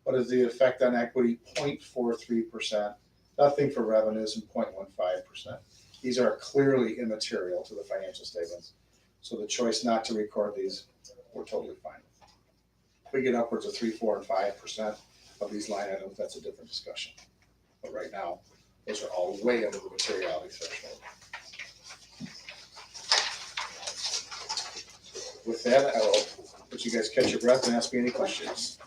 What is the effect on equity? 0.43%. Nothing for revenues and 0.15%. These are clearly immaterial to the financial statements. So the choice not to record these, we're totally fine. If we get upwards of 3, 4, and 5% of these line items, that's a different discussion. But right now, those are all way under the materiality threshold. With that, I will let you guys catch your breath and ask me any questions.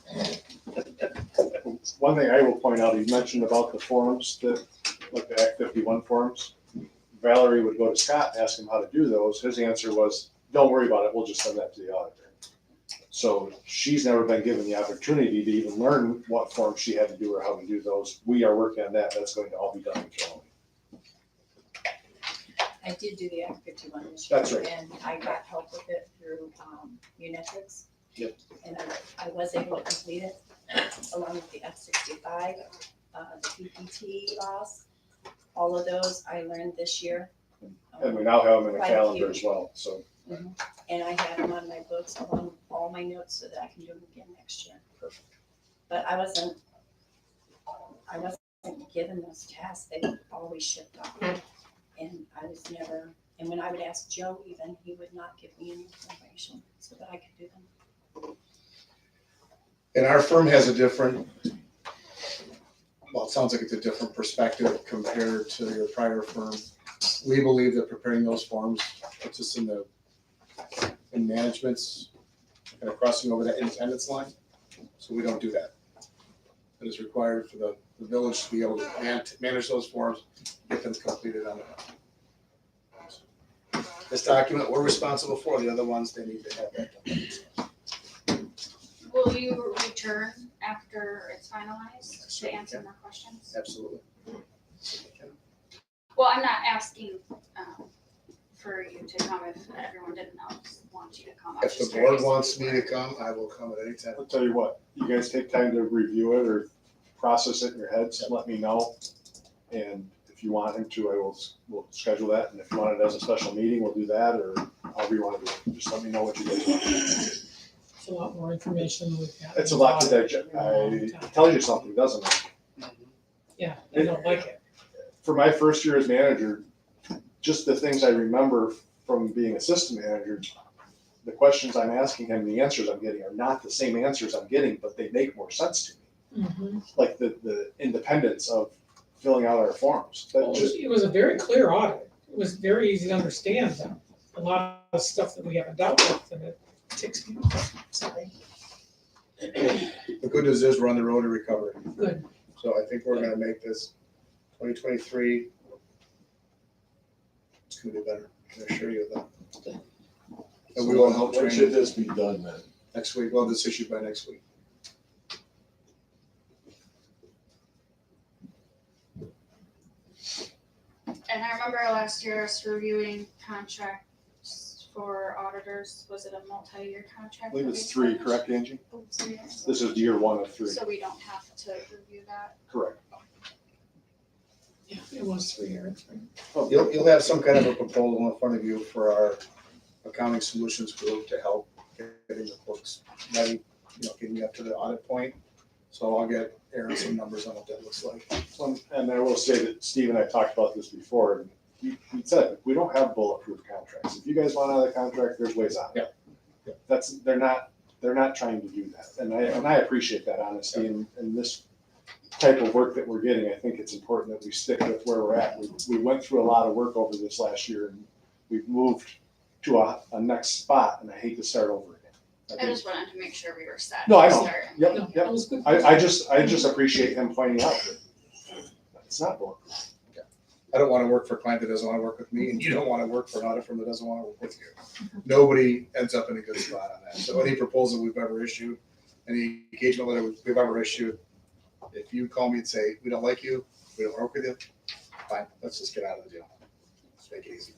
One thing I will point out, you mentioned about the forms that, like the Act 51 forms. Valerie would go to Scott and ask him how to do those. His answer was, don't worry about it, we'll just send that to the auditor. So she's never been given the opportunity to even learn what forms she had to do or how to do those. We are working on that. That's going to all be done internally. I did do the Act 51 this year. That's right. And I got help with it through Unetics. Yep. And I was able to complete it along with the F65, the PPT laws. All of those I learned this year. And we now have them in a Quite a calendar few. as well, so. And I have them on my books along with all my notes so that I can do them again next year. Perfect. But I wasn't given those tasks. They were always shipped off. And I was never, and when I would ask Joe even, he would not give me any information so that I could do them. And our firm has a different well, it sounds like it's a different perspective compared to your prior firm. We believe that preparing those forms puts us in management's, kind of crossing over that independence line. So we don't do that. It is required for the village to be able to manage those forms, get them completed on it. This document we're responsible for, the other ones, they need to have that done. Will you return after it's finalized to answer more questions? Absolutely. Well, I'm not asking, for you to come if everyone didn't want you to come. I'm If the just board curious. wants me to come, I will come at any time. I'll tell you what, you guys take time to review it or process it in your heads, let me know. And if you want him to, we'll schedule that, and if you want it as a special meeting, we'll do that, or however you want to do it. Just let me know what you guys want. It's a lot more information than we've got. It's a lot to digest. I tell you something, doesn't it? Yeah, I don't like it. For my first year as manager, just the things I remember from being assistant manager, the questions I'm asking him, the answers I'm getting are not the same answers I'm getting, but they make more sense to me. Mhm. Like the independence of filling out our forms. That Well, just, it was a very clear audit. It was very easy to understand them. A lot of stuff that we haven't dealt with, and it ticks me off. Sorry. The good news is we're on the road to recovery. Good. So I think we're gonna make this 2023. It's gonna be better, I can assure you of that. And we will help When train should this be done then? next week, we'll have this issued by next week. And I remember last year us reviewing contracts for auditors, was it a multi-year contract? I believe that it's we 3, finished? correct, Angie? Oh, 3 years. This is year 1 of 3, So we don't have to review that? correct. Yeah, it was 3 years. You'll have some kind of a proposal in front of you for our accounting solutions group to help getting the books ready, getting you up to the audit point. So I'll get Aaron some numbers on what that looks like. And I will say that Steve and I talked about this before, and he said, we don't have bulletproof contracts. If you guys want out of the contract, there's ways out. Yeah. They're not trying to do that. And I appreciate that honesty and this type of work that we're getting. I think it's important that we stick with where we're at. We went through a lot of work over this last year, and we've moved to a next spot, and I hate to start over again. I just wanted to make sure we were set. No, I to know. start. Yep, No, yep. that was good. I just appreciate him pointing out that it's not bulletproof. I don't want to work for a client that doesn't want to work with me, and you don't want to work for an audit firm that doesn't want to work with you. Nobody ends up in a good spot on that. So any proposal we've ever issued, any engagement letter we've ever issued, if you call me and say, we don't like you, we don't work with you, fine, let's just get out of the deal. Let's make it easy.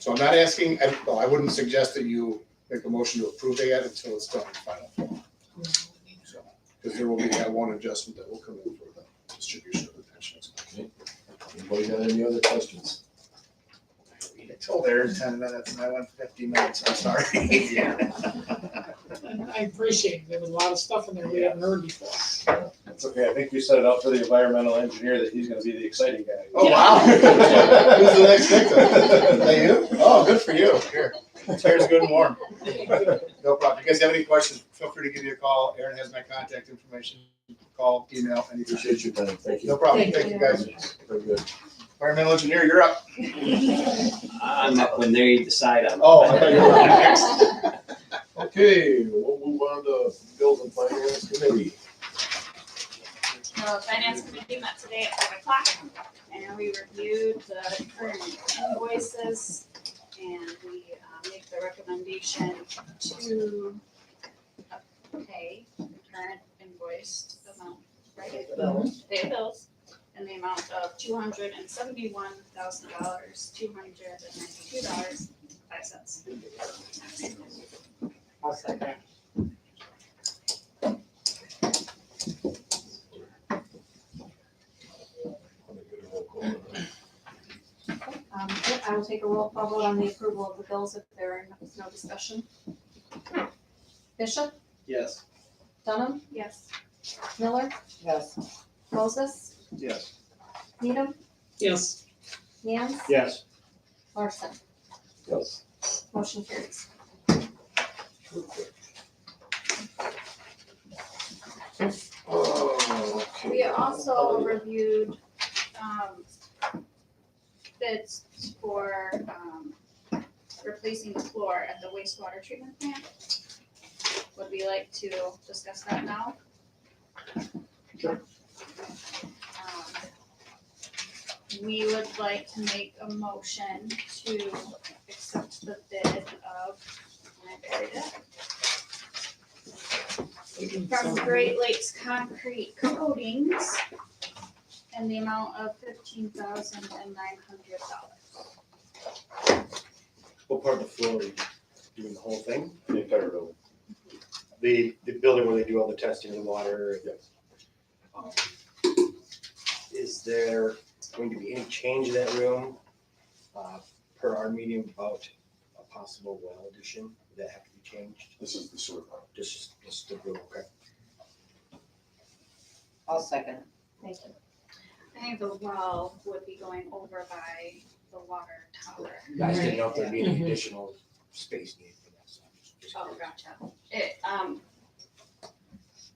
So I'm not asking, I wouldn't suggest that you make a motion to approve it yet until it's done in final form. So, because there will be that one adjustment that will come in for the distribution of the pensions. Anybody got any other questions? I told Aaron 10 minutes and I went 50 minutes, I'm sorry. And I appreciate it. There was a lot of stuff in there we haven't heard before. That's okay. I think you set it up for the environmental engineer that he's gonna be the exciting guy. Oh, wow. Who's the next victim? Is that you? Oh, good for you. Here, chair's good and warm. No problem. If you guys have any questions, feel free to give me a call. Aaron has my contact information. Call, email, anything. Appreciate your time, thank No you. problem. Thank you, guys. Very good. Environmental engineer, you're up. I'm up when they decide I'm. Oh, I thought you were up next. Okay, we'll move on to Bills and Finance Committee. The finance committee met today at 5:00 and we reviewed the current invoices and we make the recommendation to pay the current invoiced amount, right? Pay the bills in the amount of $271,000, $292.05. I'll second. I will take a roll call vote on the approval of the bills if there is no discussion. Bishop, Yes. Dunham, Yes. Miller, Yes. Moses, Yes. Needham, Yes. Yams, Yes. Larson. Yes. Motion carries. Oh, also reviewed, bids for, replacing the floor at the wastewater treatment plant. Would we like to discuss that now? Sure. We would like to make a motion to accept the bid of, and I buried it, from Great Lakes Concrete Coatings in the amount of $15,900. What part of the floor are you doing, the whole thing? The entire building. The building where they do all the testing in water? Yes. Is there going to be any change in that room, per our meeting about a possible well addition? Would that have to be changed? This is the sewer plant. Just the room, okay? I'll second. Thank you. I think the well would be going over by the water tower. I just didn't know if there'd be any additional space needed for that, so I'm just Oh, curious. gotcha. It,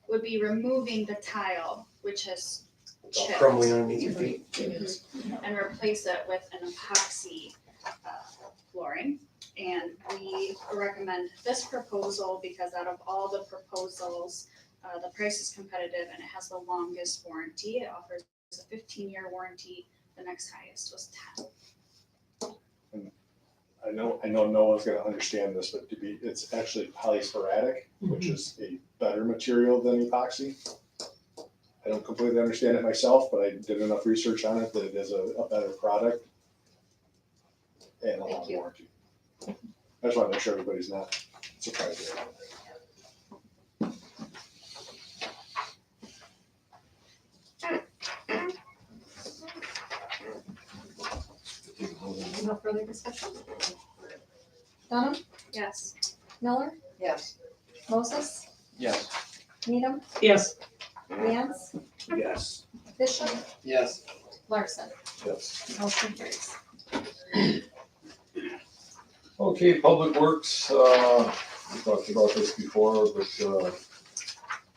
would be removing the tile, which has It's all chipped, crumbling underneath your feet. and replace it with an epoxy flooring. And we recommend this proposal because out of all the proposals, the price is competitive and it has the longest warranty. It offers a 15-year warranty. The next highest was 10. I know no one's gonna understand this, but it's actually polysporadic, which is a better material than epoxy. I don't completely understand it myself, but I did enough research on it that it is a better product and a Thank long you. warranty. I just wanna make sure everybody's not surprised. No further discussion? Dunham, Yes. Miller, Yes. Moses, Yes. Needham, Yes, Lance, Yes. Bishop, Yes. Larson. Yes. Motion carries. Okay, Public Works, we talked about this before, but,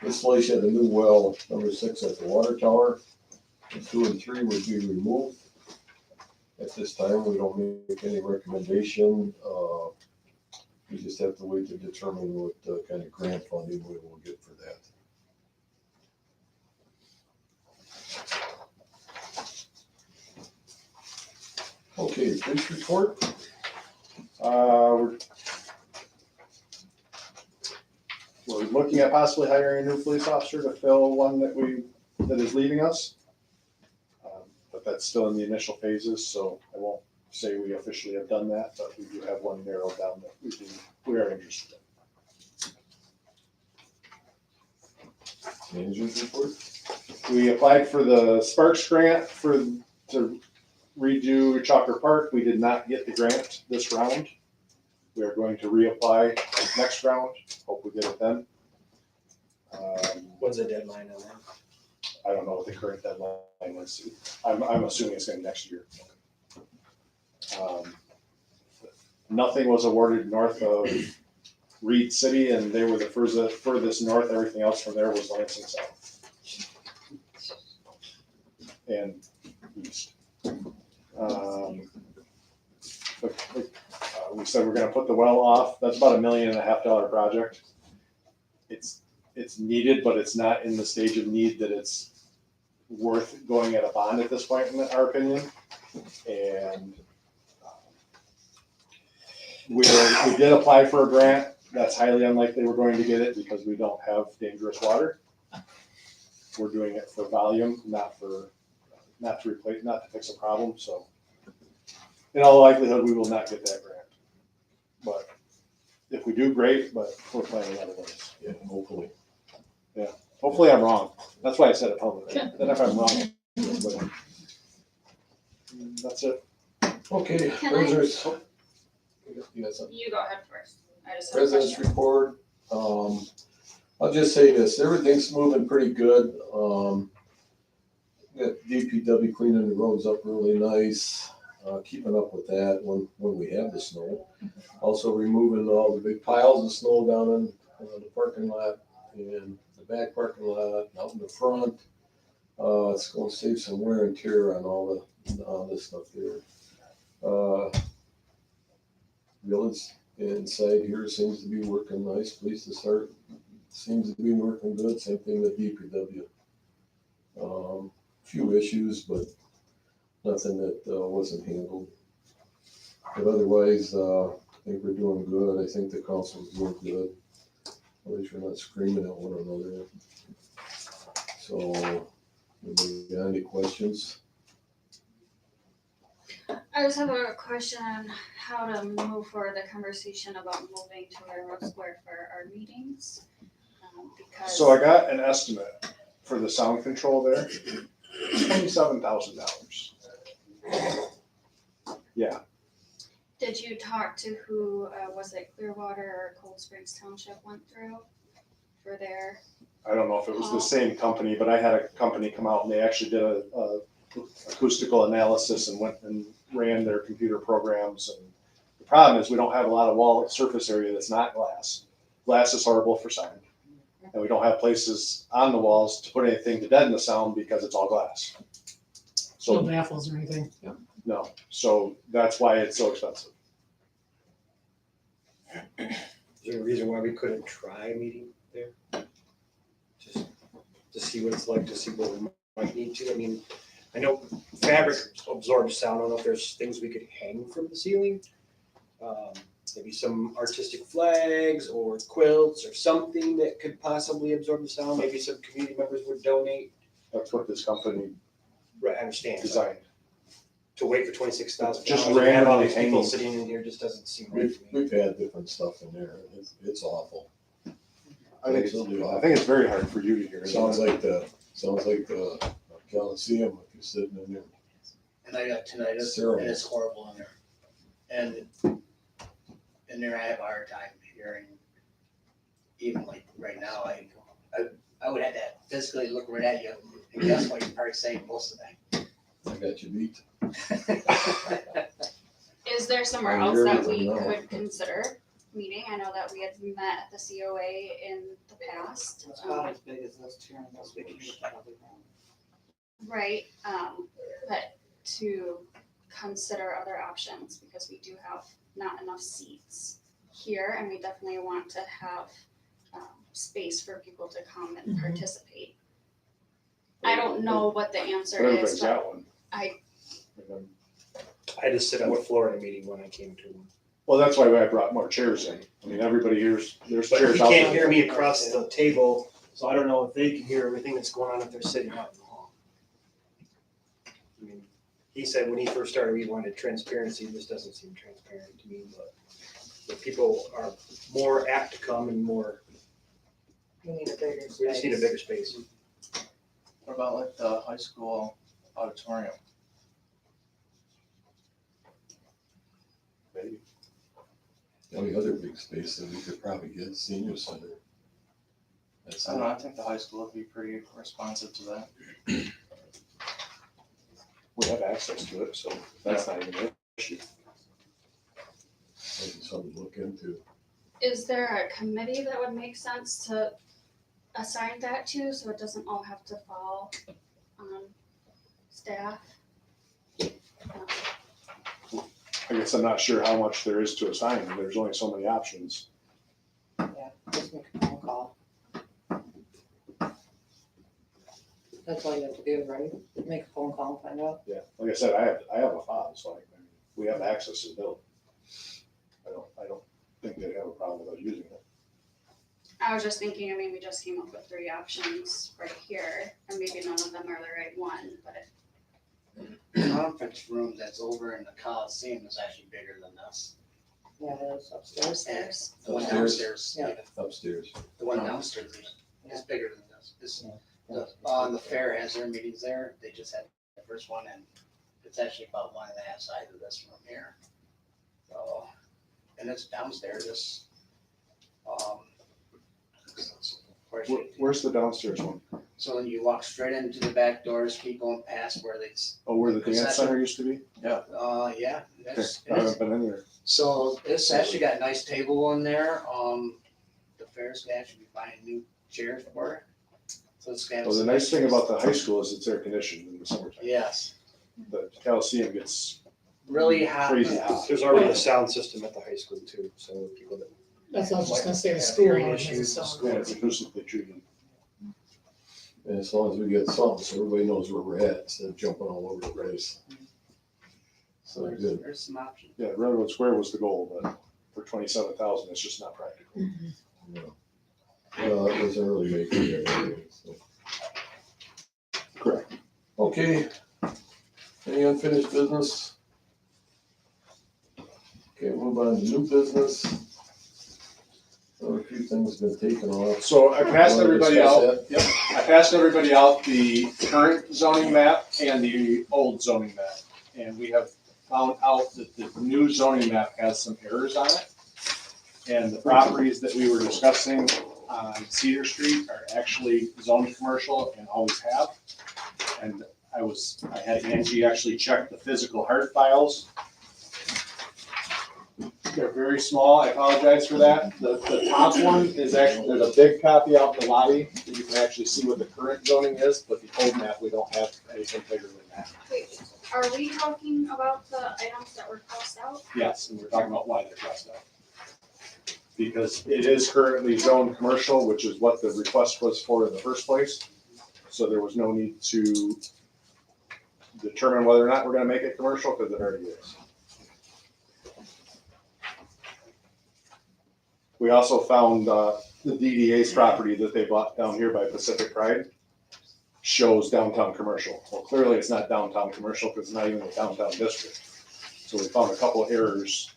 installation of the new well, number 6 at the water tower. And 2 and 3 would be removed. At this time, we don't make any recommendation, we just have to wait to determine what kind of grant funding we will get for that. Okay, police report? We're looking at possibly hiring a new police officer to fill one that is leaving us. But that's still in the initial phases, so I won't say we officially have done that, but we do have one narrowed down that we are interested in. Manager's report? We applied for the Sparks grant to redo Chalker Park. We did not get the grant this round. We are going to reapply next round. Hope we get it then. When's the deadline on that? I don't know what the current deadline is. I'm assuming it's gonna be next year. Nothing was awarded north of Reed City, and they were the furthest north. Everything else from there was Lansing South and east. We said we're gonna put the well off. That's about $1.5 million project. It's needed, but it's not in the stage of need that it's worth going at a bond at this point, in our opinion. And we did apply for a grant. That's highly unlikely we're going to get it because we don't have dangerous water. We're doing it for volume, not to fix a problem. So in all likelihood, we will not get that grant. But if we do, great, but we're planning otherwise. Yeah, hopefully. Hopefully I'm wrong. That's why I said it publicly. Then if I'm wrong, that's it. Okay, Can I- prisoners. You got something? You go ahead first. I just have a President's question. report, I'll just say this, everything's moving pretty good. Got DPW cleaning the roads up really nice, keeping up with that when we have the snow. Also removing all the big piles of snow down in the parking lot and the back parking lot, out in the front. It's gonna save some wear and tear on all this stuff there. Village inside here seems to be working nice, police to start, seems to be working good, same thing with DPW. Few issues, but nothing that wasn't handled. But otherwise, I think we're doing good, I think the council's doing good. At least we're not screaming at one another. So, anybody got any questions? I just have a question on how to move forward the conversation about moving to Railroad Square for our meetings. Because. So I got an estimate for the sound control there, $27,000. Yeah, Did you talk to who, was it Clearwater or Cold Springs Township went through for their, I don't know if it was the same company, but I had a company come out and they actually did a acoustical analysis and went and ran their computer programs. And the problem is we don't have a lot of wall surface area that's not glass. Glass is horrible for sound. And we don't have places on the walls to put anything to deaden the sound because it's all glass. No So, baffles or anything. Yeah. no, so that's why it's so expensive. Is there a reason why we couldn't try a meeting there? Just to see what it's like, to see what we might need to. I mean, I know fabric absorbs sound. I don't know if there's things we could hang from the ceiling. Maybe some artistic flags or quilts or something that could possibly absorb the sound. Maybe some community members would donate. That's what this company Right, I understand. designed. To wait for $26,000. Just and have all randomly these people hanging. sitting in here just doesn't seem right to me. We've had different stuff in there, it's awful. I think it's very hard for you to hear. Sounds like the Coliseum if you're sitting in there. And I got tinnitus, Terrible. and it's horrible in there. And in there, I have a hard time hearing, even like right now, I would have to physically look right at you and guess what you're probably saying most of the I got you beat. is there somewhere I else hear that you, we no. could consider meeting? I know that we had met at the COA in the past. It's about as big as those two, and those we can get that other room. Right, but to consider other options, because we do have not enough seats here, and we definitely want to have space for people to come and Mhm. participate. I don't know what the answer But everybody's is, got but one. I- I had to sit on the floor in a meeting when I came to one. Well, that's why I brought more chairs in. I mean, everybody here's, there's But chairs he out can't there. hear me across the table, so I don't know if they can hear everything that's going on if they're sitting out in the hall. I mean, he said when he first started, we wanted transparency. This doesn't seem transparent to me, but people are more apt to come and more, We need a bigger space. we just need a bigger space. What about like the high school auditorium? Maybe. The only other big space that we could probably get, senior center. That's I don't know, it. I think the high school would be pretty responsive to that. We have access to it, so that's not even an issue. Maybe something to look into. is there a committee that would make sense to assign that to, so it doesn't all have to fall on staff? I guess I'm not sure how much there is to assign. There's only so many options. Yeah, just make a phone call. That's all you have to do, right? Make a phone call and find out. Yeah, like I said, I have a fob, so I mean, we have access to the building. I don't think they'd have a problem with us using it. I was just thinking, I mean, we just came up with 3 options right here, and maybe none of them are the right one, but The conference room that's over in the Coliseum is actually bigger than this. Yeah, it is upstairs. upstairs. The one Upstairs? downstairs, Yeah. even. Upstairs. The one downstairs is bigger than this. The fair has their meetings there. They just had the first one, and it's actually about 1.5 sides of this room here. So, and it's downstairs, this, Where's the downstairs one? so when you walk straight into the back doors, keep going past where they, Oh, where the dance center used to be? yeah, Okay, that's, I haven't been in there. so it's actually got a nice table in there. The fair's actually be buying new chairs for it. So it's kind Well, the nice thing about the high school is it's air conditioned in the summertime. Yes, The Coliseum gets really hot. crazy hot. There's already a sound system at the high school too, so people that. That's what I was just gonna say, the have school. hearing one has issues, its the own. school- Yeah, it's acoustically treated. And as long as we get something, so everybody knows where we're at, instead of jumping all over the place. So So good. there's some options. Yeah, Railroad Square was the goal, but for 27,000, it's just not practical. Well, it was an early making there anyway, so. Correct. Okay, any unfinished business? Okay, move on to new business. So a few things been taken off. So I passed Wanna everybody discuss out, that? yep, I passed everybody out the current zoning map and the old zoning map. And we have found out that the new zoning map has some errors on it. And the properties that we were discussing on Cedar Street are actually zoned commercial and always have. And I had Angie actually check the physical hard files. They're very small, I apologize for that. The top one is actually, there's a big copy out in the lobby, that you can actually see what the current zoning is, but the old map, we don't have anything bigger than that. Wait, are we talking about the items that were crossed out? Yes, and we're talking about why they're crossed out. Because it is currently zoned commercial, which is what the request was for in the first place. So there was no need to determine whether or not we're gonna make it commercial, because it already is. We also found the DDA's property that they bought down here by Pacific Pride shows downtown commercial. Well, clearly it's not downtown commercial because it's not even the downtown district. So we found a couple of errors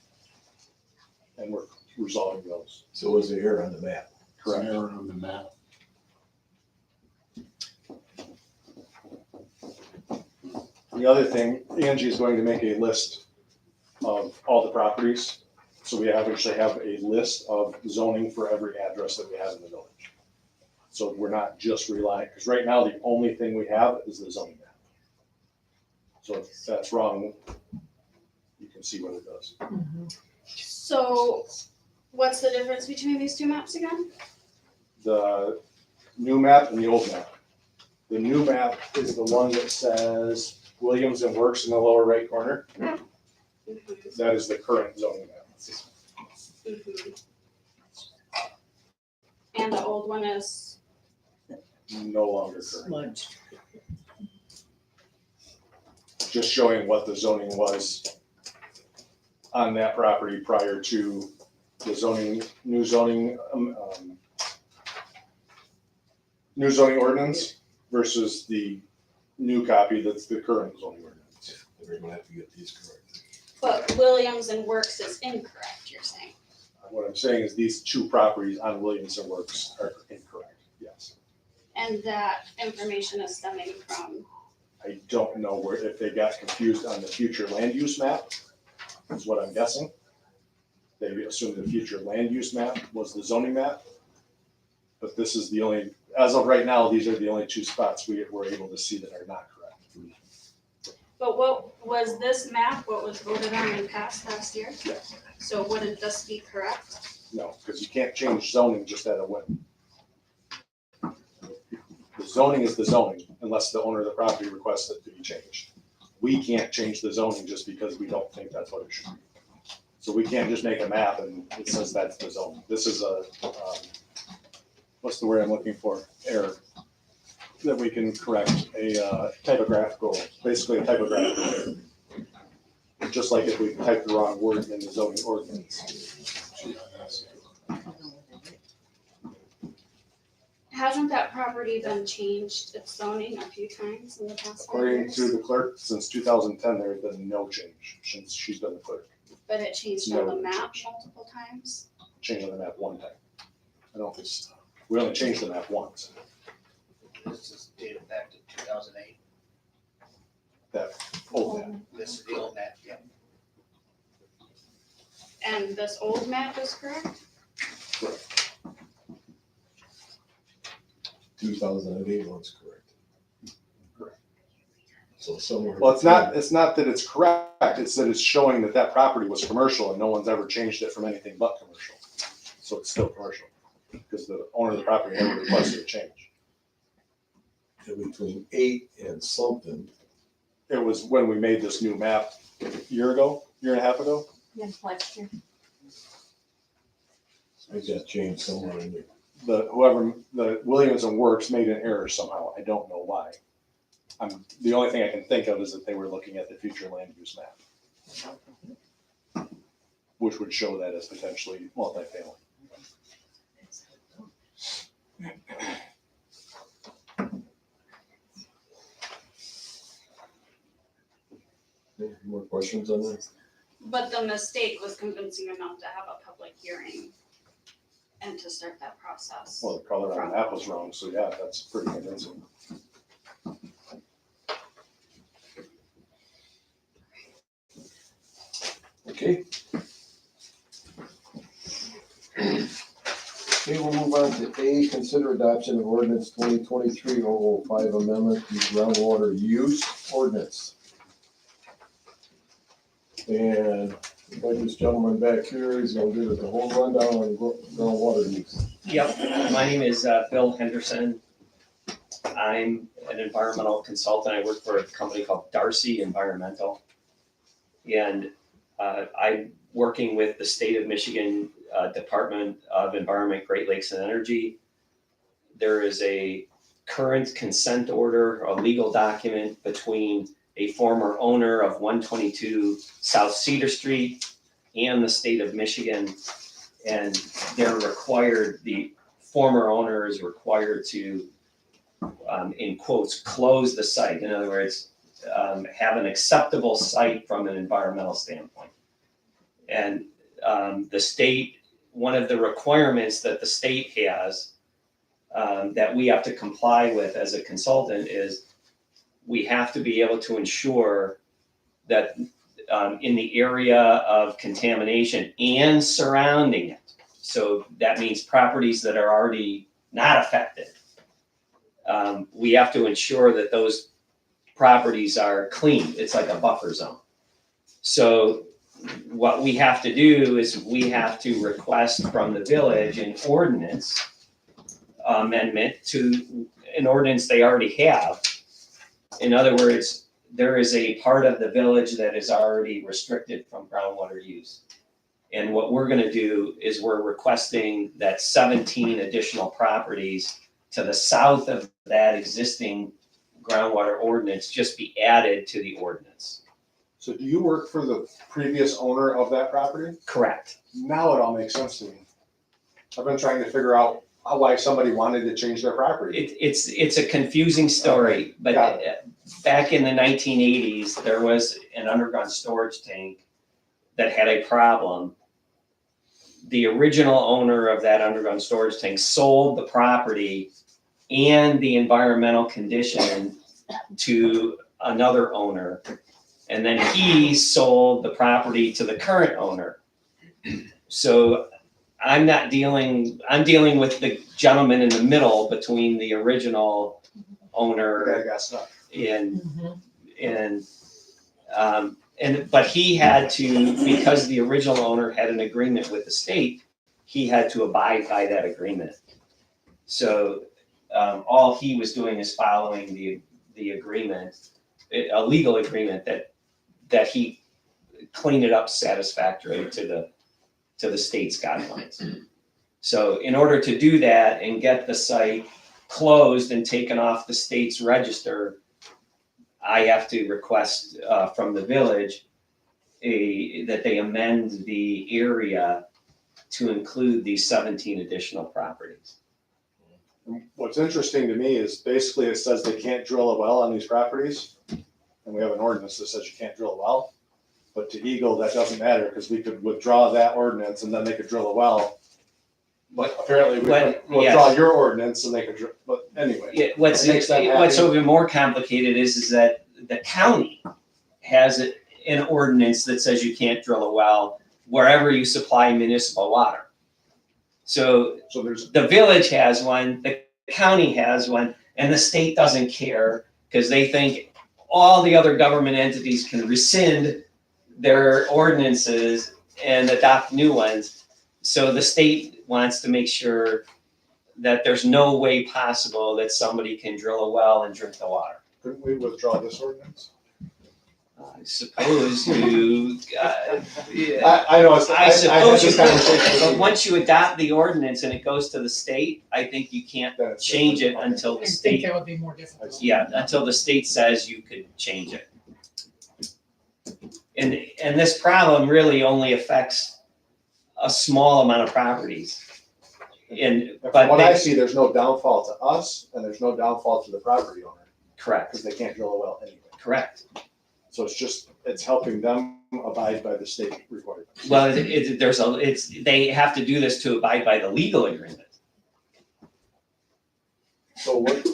and we're resolving those. So was the error on the map? Correct. Error on the map. The other thing, Angie is going to make a list of all the properties. So we actually have a list of zoning for every address that we have in the village. So we're not just relying, because right now the only thing we have is the zoning map. So if that's wrong, you can see what it does. So what's the difference between these two maps again? The new map and the old map. The new map is the one that says Williams and Works in the lower right corner. That is the current zoning map. And the old one is, No longer current. Just showing what the zoning was on that property prior to the zoning, new zoning ordinance versus the new copy that's the current zoning ordinance. We're gonna have to get these correct. but Williams and Works is incorrect, you're saying? What I'm saying is these two properties on Williamson Works are incorrect, yes. And that information is stemming from, I don't know where, if they got confused on the future land use map, is what I'm guessing. They assumed the future land use map was the zoning map. But this is the only, as of right now, these are the only two spots we were able to see that are not correct. but what was this map, what was voted on and passed last year? Yes. So wouldn't this be correct? No, because you can't change zoning just at a whim. The zoning is the zoning unless the owner of the property requests it to be changed. We can't change the zoning just because we don't think that's what it should be. So we can't just make a map and it says that's the zone. This is a, what's the word I'm looking for? Error. That we can correct, a typographical, basically a typographical error. Just like if we type the wrong word in the zoning ordinance. Hasn't that property been changed, its zoning a few times in the past 5 According years? to the clerk, since 2010, there has been no change since she's been the clerk. But it changed No on the map change. multiple times? Change on the map one time. I don't think, we only changed the map once. This is dated back to 2008. That old map. This is the old map, yeah. And this old map is correct? 2008 one's correct. Correct. So somewhere. Well, it's not that it's correct, it's that it's showing that that property was commercial and no one's ever changed it from anything but commercial. So it's still commercial, because the owner of the property never requested a change. between 8 and something. It was when we made this new map a year and a half ago. Last year. I got changed somewhere in there. The Williams and Works made an error somehow. I don't know why. The only thing I can think of is that they were looking at the future land use map, which would show that as potentially multifamily. Any more questions on that? But the mistake was convincing enough to have a public hearing and to start that process. Well, the color on the map was wrong, so yeah, that's pretty convincing. Okay. Okay, we'll move on to A, consider adoption of ordinance 2023-005 amendment to groundwater use ordinance. And like this gentleman back here, he's gonna give us a whole rundown on groundwater use. Yep, my name is Bill Henderson. I'm an environmental consultant. I work for a company called Darcy Environmental. And I'm working with the state of Michigan Department of Environment, Great Lakes and Energy. There is a current consent order, a legal document between a former owner of 122 South Cedar Street and the state of Michigan. And they're required, the former owner is required to, in quotes, close the site. In other words, have an acceptable site from an environmental standpoint. And the state, one of the requirements that the state has that we have to comply with as a consultant is we have to be able to ensure that in the area of contamination and surrounding it, so that means properties that are already not affected, we have to ensure that those properties are clean. It's like a buffer zone. So what we have to do is we have to request from the village an ordinance amendment to an ordinance they already have. In other words, there is a part of the village that is already restricted from groundwater use. And what we're gonna do is we're requesting that 17 additional properties to the south of that existing groundwater ordinance just be added to the ordinance. So do you work for the previous owner of that property? Correct. Now it all makes sense to me. I've been trying to figure out why somebody wanted to change their property. It's a confusing story, but Got back in the 1980s, there was an underground storage tank that had a problem. The original owner of that underground storage tank sold the property and the environmental condition to another owner. And then he sold the property to the current owner. So I'm dealing with the gentleman in the middle between the original owner Okay, I got stuff. but he had to, because the original owner had an agreement with the state, he had to abide by that agreement. So all he was doing is following the agreement, a legal agreement that he cleaned it up satisfactorily to the state's guidelines. So in order to do that and get the site closed and taken off the state's register, I have to request from the village that they amend the area to include these 17 additional properties. What's interesting to me is basically it says they can't drill a well on these properties. And we have an ordinance that says you can't drill a well. But to Eagle, that doesn't matter because we could withdraw that ordinance and then they could drill a well. But apparently we could withdraw your ordinance and they could drill, but anyway. Yeah, what's even more complicated is that the county has an ordinance that says you can't drill a well wherever you supply municipal water. So the village has one, the county has one, and the state doesn't care because they think all the other government entities can rescind their ordinances and adopt new ones. So the state wants to make sure that there's no way possible that somebody can drill a well and drink the water. Couldn't we withdraw this ordinance? I suppose you, yeah. I know, it's, I I had suppose you this could, conversation. but once you adopt the ordinance and it goes to the state, I think you can't Then it's change it different. until I the think state, that would be more difficult. yeah, until the state says you could change it. And this problem really only affects a small amount of properties. And, And but from what I they, see, there's no downfall to us, and there's no downfall to the property owner, correct, because they can't drill a well anyway. correct. So it's just, it's helping them abide by the state requirements. Well, they have to do this to abide by the legal agreement. So what,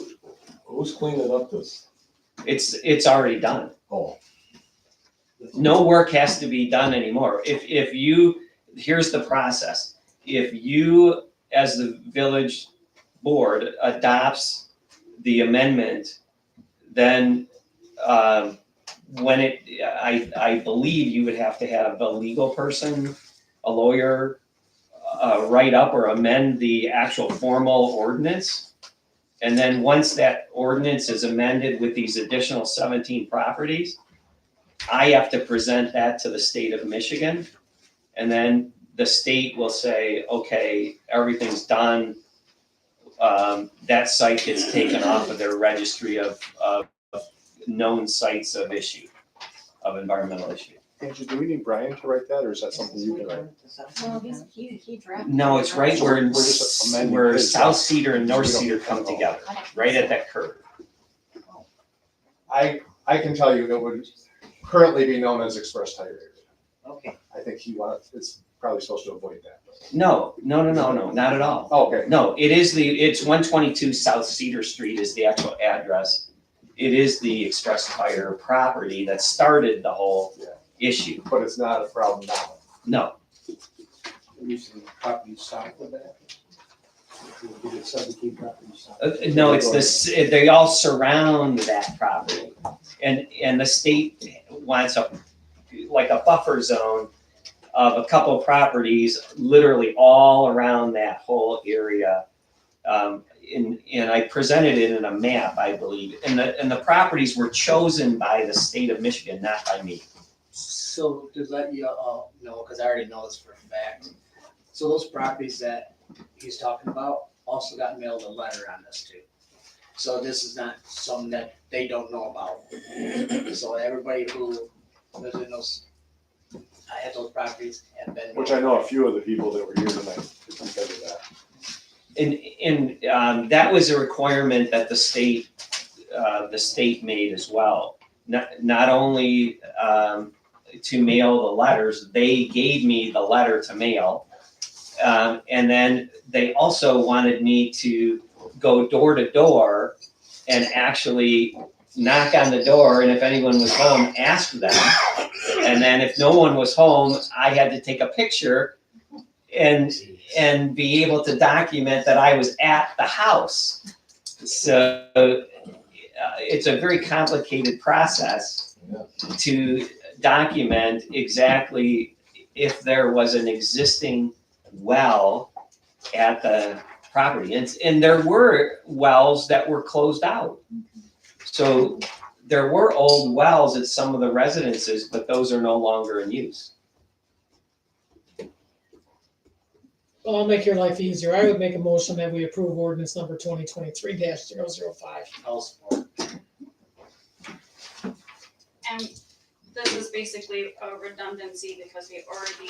who's cleaning up this? It's already done. Oh, No work has to be done anymore. If you, here's the process. If you, as the village board, adopts the amendment, then, when I believe you would have to have a legal person, a lawyer, write up or amend the actual formal ordinance. And then once that ordinance is amended with these additional 17 properties, I have to present that to the state of Michigan. And then the state will say, okay, everything's done. That site gets taken off of their registry of known sites of issue, of environmental issue. Angie, do we need Brian to write that, or is that something you can write? No, he drafted. No, it's right where, We're just amending where his South draft. Cedar and North We don't Cedar need come that at all. together, right at that curve. I can tell you it would currently be known as Express Tire Area. Okay. I think it's probably supposed to avoid that. No, not at all. Oh, okay, No, it's 122 South Cedar Street is the actual address. It is the Express Fire property that started the whole issue. but it's not a problem now. No, Using properties south of that. We did 17 properties south. no, it's this, they all surround that property. And the state wants like a buffer zone of a couple of properties, literally all around that whole area. And I presented it in a map, I believe, and the properties were chosen by the state of Michigan, not by me. So to let you all know, because I already know this for a fact, so those properties that he's talking about also got mailed a letter on this too. So this is not something that they don't know about. So everybody who lives in those, I had those properties have been. Which I know a few of the people that were here tonight because of that. And that was a requirement that the state made as well. Not only to mail the letters, they gave me the letter to mail. And then they also wanted me to go door to door and actually knock on the door, and if anyone was home, ask them. And then if no one was home, I had to take a picture and be able to document that I was at the house. So it's a very complicated process to document exactly if there was an existing well at the property. And there were wells that were closed out. So there were old wells at some of the residences, but those are no longer in use. Well, I'll make your life easier. I would make a motion that we approve ordinance number 2023-005. I'll support. And this is basically a redundancy because we already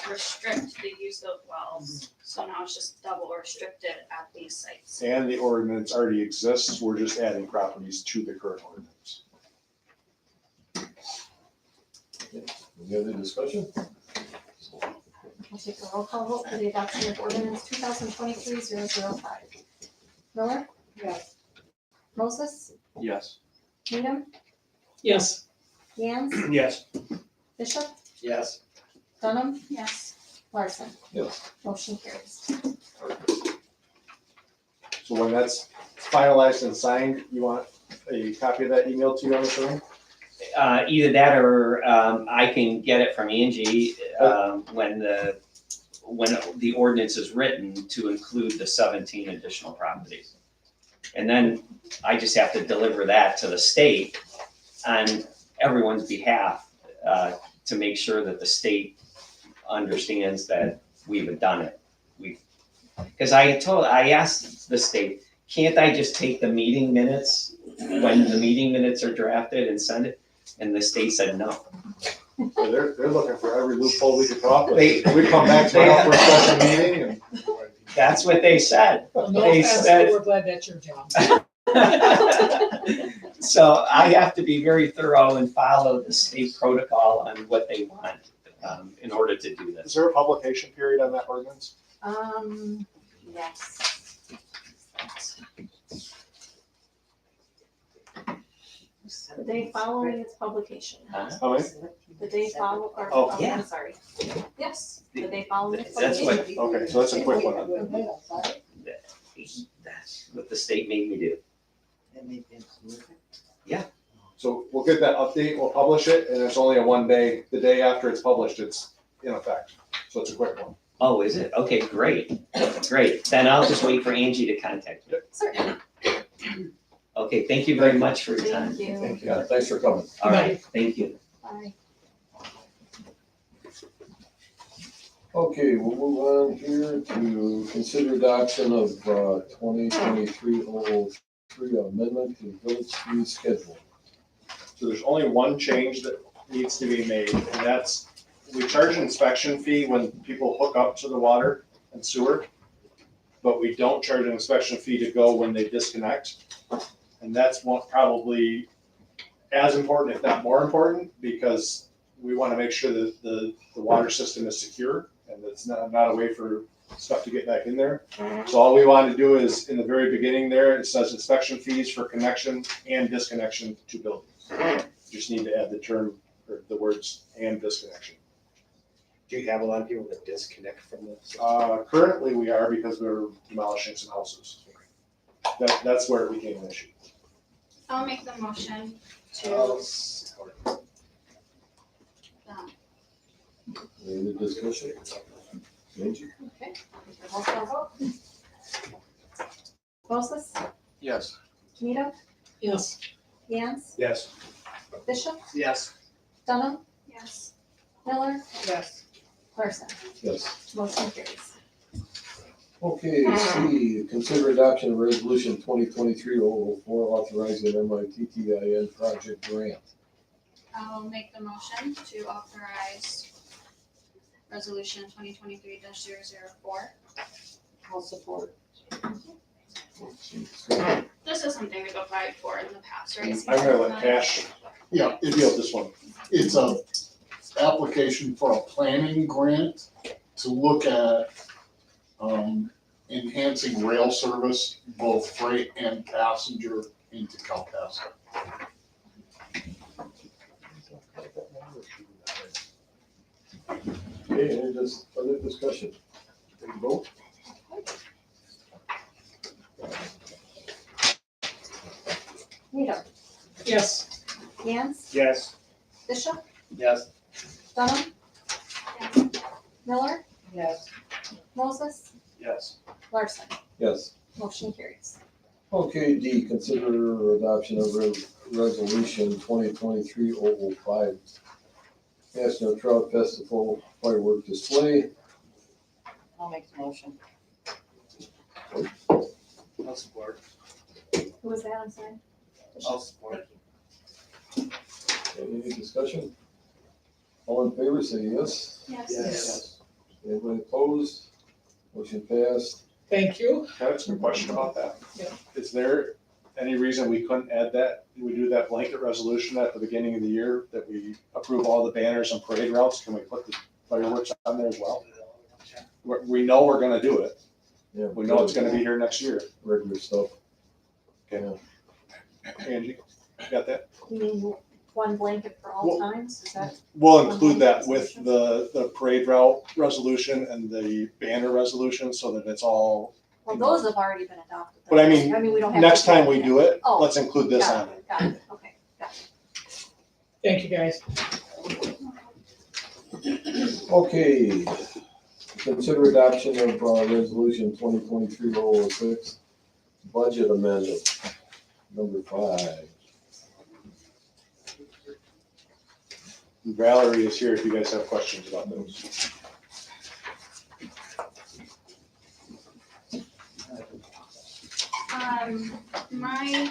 restrict the use of wells. So now it's just double restricted at these sites. And the ordinance already exists, we're just adding properties to the current ordinance. any other discussion? I'll take a roll call vote for the adoption of ordinance 2023-005. Miller? Yes. Moses? Yes. Needham? Yes, Gans? Yes. Bishop? Yes. Dunham? Yes. Larson? Yes. Motion carries. So when that's finalized and signed, you want a copy of that emailed to you on the phone? Either that or I can get it from Angie when the when the ordinance is written, to include the 17 additional properties. And then I just have to deliver that to the state on everyone's behalf, to make sure that the state understands that we've done it. Because I asked the state, can't I just take the meeting minutes when the meeting minutes are drafted and send it? And the state said no. So they're looking for every loophole we could come up with. They- We come back tomorrow for a special meeting and. That's what they said. Well, no They offense, said- but we're glad that's your job. So I have to be very thorough and follow the state protocol on what they want, in order to do Is this. there a publication period on that ordinance? Yes. The day following its publication. Huh? How many? The day follow, or, Oh. oh, Yeah. I'm sorry. Yes, the day following its That's what- publication. Okay, so that's a quick one. That's what the state made me do. So we'll get that update, we'll publish it, and it's only a 1 day, the day after it's published, it's in effect. So it's a quick one. Oh, is it? Okay, great, great. Then I'll just wait for Angie to contact me. Certainly. Okay, thank you very much for your time. Thank you. Thank you. Yeah, thanks for coming. All right, thank you. Bye. Okay, we'll move on here to consider adoption of 2023-003 amendment to village fee schedule. So there's only one change that needs to be made, and that's, we charge an inspection fee when people hook up to the water and sewer, but we don't charge an inspection fee to go when they disconnect. And that's one, probably as important, if not more important, because we want to make sure that the water system is secure and it's not a way for stuff to get back in there. So all we want to do is, in the very beginning there, it says inspection fees for connection and disconnection to buildings. Just need to add the term, or the words and disconnection. Do you have a lot of people that disconnect from this? Currently, we are because we're demolishing some houses. That's where it became an issue. I'll make the motion Oh, to, Any discussion? Angie? Okay, roll call vote. Moses, Yes. Benito, Yes, Gans, Yes. Bishop, yes. Dunham, yes. Miller, Yes. Larson. Yes. Motion carries. Okay, C, consider adoption of resolution 2023-004 authorizing MITTIN project grant. I'll make the motion to authorize resolution 2023-004. I'll support. This is something we've applied for in the past, right? I'm gonna let Cash Yeah, deal with this one. it's a application for a planning grant to look at enhancing rail service, both freight and passenger into Kalkaska. Okay, any other discussion? Take a vote? Benito, yes, Gans, Yes. Bishop, Yes. Dunham, Miller, Yes. Moses, Yes. Larson. Yes. Motion carries. Okay, D, consider adoption of resolution 2023-005 National Trout Festival firework display. I'll make the motion. I'll support. Who was that, I'm sorry? I'll support. Any discussion? All in favor, say yes. Yes. Yes. Anybody opposed? Motion passed. thank you. Can I ask a question about that? Yeah. Is there any reason we couldn't add that? We do that blanket resolution at the beginning of the year that we approve all the banners and parade routes. Can we put the fireworks on there as well? We know we're gonna do it. Yeah, We know it's gonna be here next year. regular stuff. Okay. Angie, got that? You mean one blanket for all times, is that? We'll include that with the parade route resolution and the banner resolution so that it's all, Well, those have already been adopted. But I mean, we don't have to. next time we do it, Oh. let's include this on Got it. it, got it, okay, got it. Thank you, guys. Okay. Consider adoption of resolution 2023-006, budget amendment, number 5. Valerie is here if you guys have questions about those. My,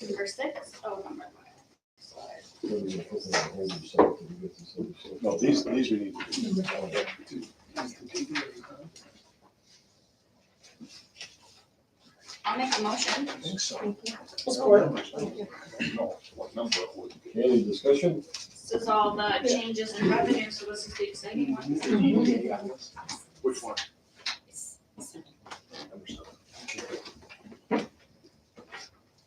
number 6, number 5. No, these we need to do. I'll make a motion. I think so. Support. No, what number it would be. Any discussion? This is all the changes in revenue, so this is the exciting one. Which one?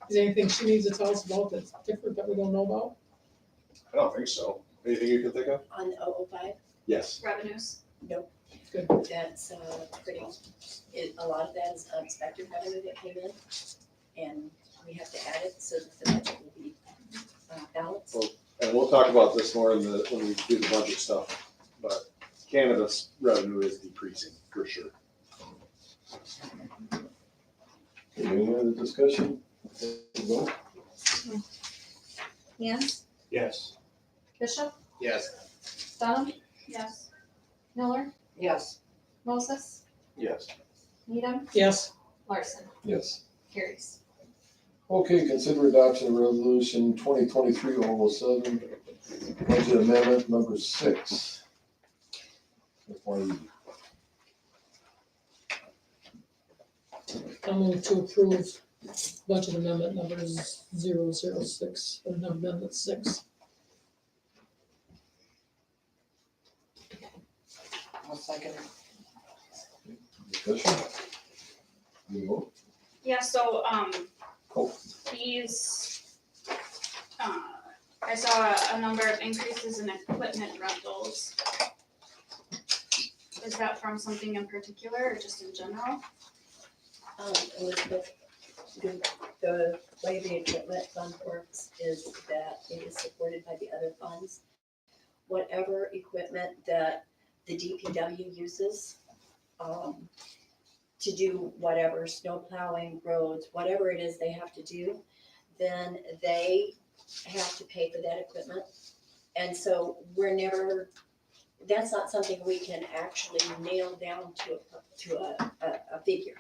Is there anything she needs to tell us about that's different that we don't know about? I don't think so. Anything you can think of? On the 005, Yes. Revenues. that's pretty, a lot of that is unexpected revenue that came in. And we have to add it so that the budget will be balanced. Well, and we'll talk about this more in the, when we do the budget stuff, but cannabis revenue is decreasing for sure. Any other discussion? Vote. Yes, Yes. Bishop, Yes. Dunham, Yes. Miller, Yes. Moses, Yes. Needham, Yes, Larson, Yes. carries. Okay, consider adoption of resolution 2023-007, budget amendment number 6. FYE. I'll move to approve budget amendment numbers 006, or amendment 6. I'll second. Discussion? You vote? Yeah, so, Cool. these, I saw a number of increases in equipment rentals. Is that from something in particular or just in general? Elizabeth, the way the equipment fund works is that it is supported by the other funds. Whatever equipment that the DPW uses, to do whatever, snow plowing, roads, whatever it is they have to do, then they have to pay for that equipment. And so we're never, that's not something we can actually nail down to a figure,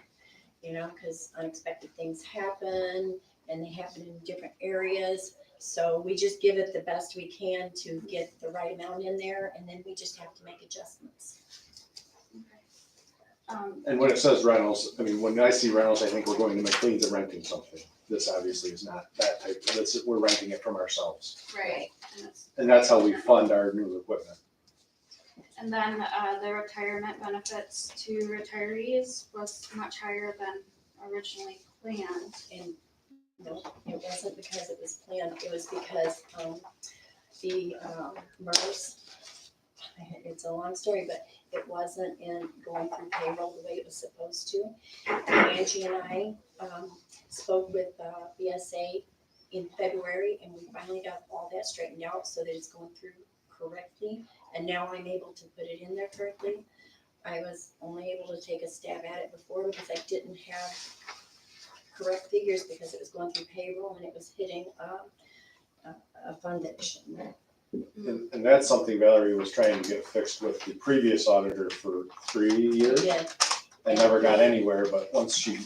you know, because unexpected things happen and they happen in different areas. So we just give it the best we can to get the right amount in there, and then we just have to make adjustments. And when it says rentals, I mean, when I see rentals, I think we're going to McLean's and renting something. This obviously is not that type, we're renting it from ourselves. Right. And that's how we fund our new equipment. And then, the retirement benefits to retirees was much higher than originally planned. And no, it wasn't because it was planned, it was because, the, MERS, it's a long story, but it wasn't going through payroll the way it was supposed to. Angie and I, spoke with, BSA in February, and we finally got all that straightened out so that it's going through correctly. And now I'm able to put it in there correctly. I was only able to take a stab at it before because I didn't have correct figures because it was going through payroll and it was hitting a fund that shouldn't. And that's something Valerie was trying to get fixed with the previous auditor for 3 years. Yeah, And never got anywhere, but once she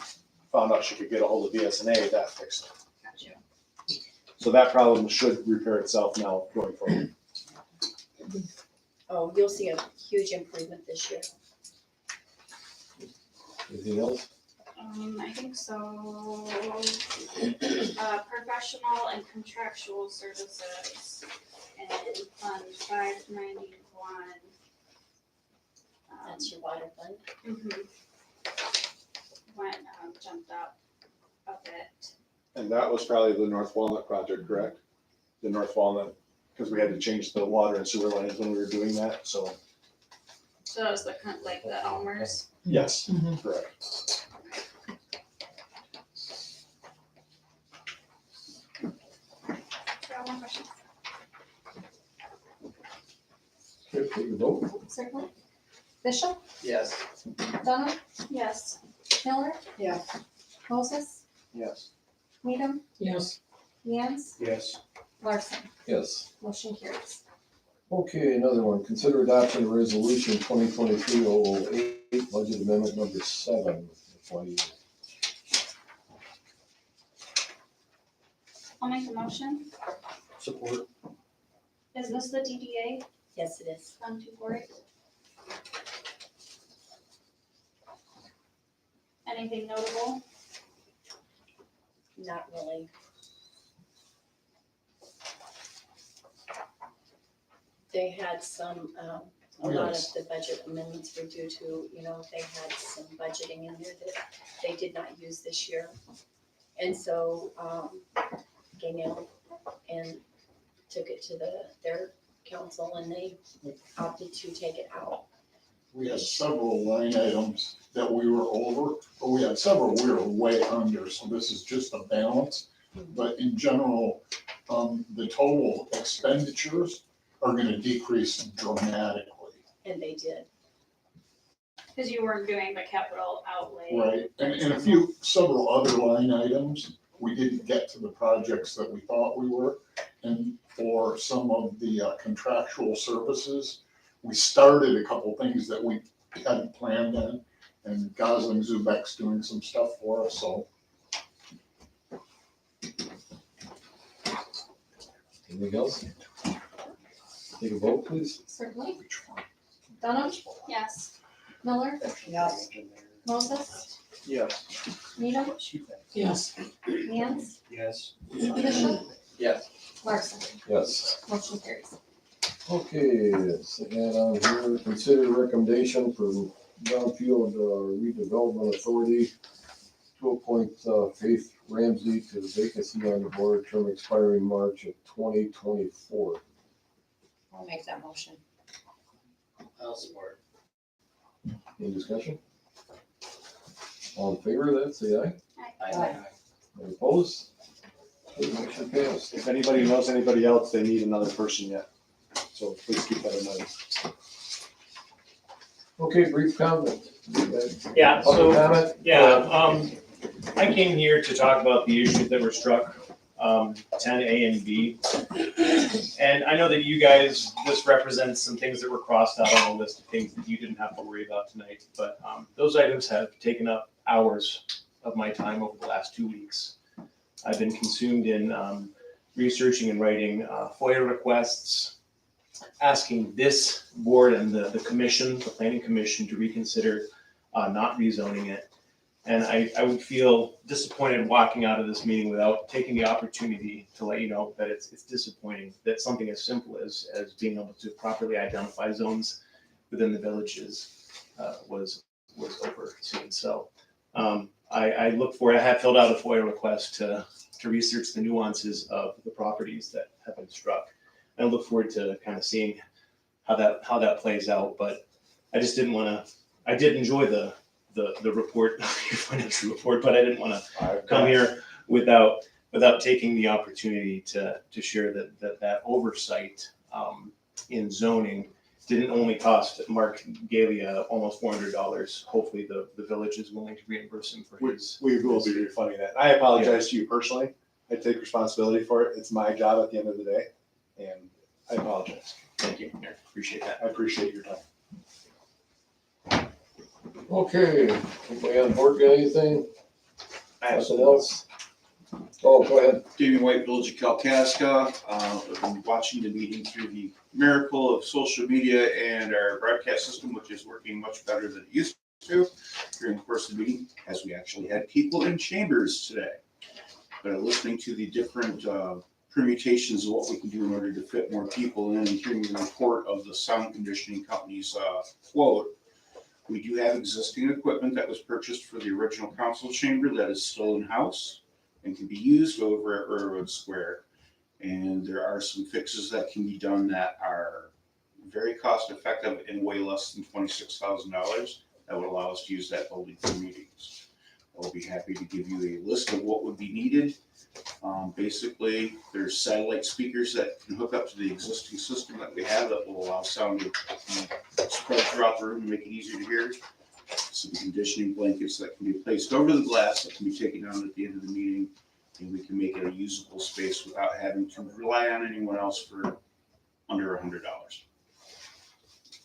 found out she could get a hold of BSNA, that fixed it. Gotcha. So that problem should repair itself now going forward. oh, you'll see a huge improvement this year. Anything else? I think so. Professional and contractual services in Fund 591. That's your water fund. Went, jumped up a bit. And that was probably the North Walnut project, correct? The North Walnut, because we had to change the water and sewer lines when we were doing that, so. So that was the, like the Elmers. Yes, Mhm. correct. One question. Okay, take a vote. Certainly. Bishop, Yes. Dunham, Yes. Miller, Yes. Moses, Yes. Needham, Yes, Jans, Yes. Larson. Yes. Motion carries. Okay, another one. Consider adoption of resolution 2023-008, budget amendment number 7. I'll make the motion. Support. Is this the DDA Yes, it is. Fund 248? Anything notable? Not really. They had some, a lot of the budget amendments were due to, they had some budgeting in there that they did not use this year. And so, Gaynell and took it to their council and they opted to take it out. We had several line items that we were over, but we had several we were way under, so this is just a balance. But in general, the total expenditures are gonna decrease dramatically. And they did. Because you weren't doing the capital outlay. Right, and several other line items, we didn't get to the projects that we thought we were. And for some of the contractual services, we started a couple things that we hadn't planned on. And Gosling Zubek's doing some stuff for us, so. Anything else? Take a vote, please. Certainly. Dunham, Yes. Miller, Yes. Moses, Yes. Needham, yes, Jans, Yes. Bishop, Yes. Larson. Yes. Motion carries. Okay, let's add on here. Consider recommendation for Brownfield Redevelopment Authority to appoint Faith Ramsey to the vacancy on the board, term expiring March of 2024. I'll make that motion. I'll support. Any discussion? All in favor of that, say aye. Aye. Any opposed? Okay, motion passed. If anybody knows anybody else, they need another person yet. So please keep that in mind. Okay, brief comment. Yeah, Public so, comment? yeah, I came here to talk about the issues that were struck, 10A and B. And I know that you guys, this represents some things that were crossed out on the list of things that you didn't have to worry about tonight. But those items have taken up hours of my time over the last 2 weeks. I've been consumed in researching and writing FOIA requests, asking this board and the commission, the planning commission, to reconsider not rezoning it. And I would feel disappointed walking out of this meeting without taking the opportunity to let you know that it's disappointing that something as simple as being able to properly identify zones within the villages was overseen. So I have filled out a FOIA request to research the nuances of the properties that have been struck. I look forward to kind of seeing how that plays out, but I just didn't want to. I did enjoy the report, your financial report, but I didn't want to come here without taking the opportunity to share that oversight in zoning didn't only cost Mark Galia almost $400. Hopefully the village is willing to reimburse him for his. We will be refunding that. I apologize to you personally. I take responsibility for it. It's my job at the end of the day, and I apologize. Thank you, I appreciate that. I appreciate your time. Okay, anybody on board got anything? Nothing else? Oh, go ahead. David White, Village of Kalkaska. I've been watching the meeting through the miracle of social media and our broadcast system, which is working much better than it used to during the course of the meeting, as we actually had people in chambers today. But listening to the different permutations of what we can do in order to fit more people in and hearing the report of the sound conditioning company's quote, we do have existing equipment that was purchased for the original council chamber that is still in-house and can be used over at Railroad Square. And there are some fixes that can be done that are very cost effective and way less than $26,000 that would allow us to use that building for meetings. I'll be happy to give you a list of what would be needed. Basically, there's satellite speakers that can hook up to the existing system that we have that will allow sound to spread throughout the room and make it easier to hear. Some conditioning blankets that can be placed over the glass that can be taken down at the end of the meeting, and we can make it a usable space without having to rely on anyone else for under $100.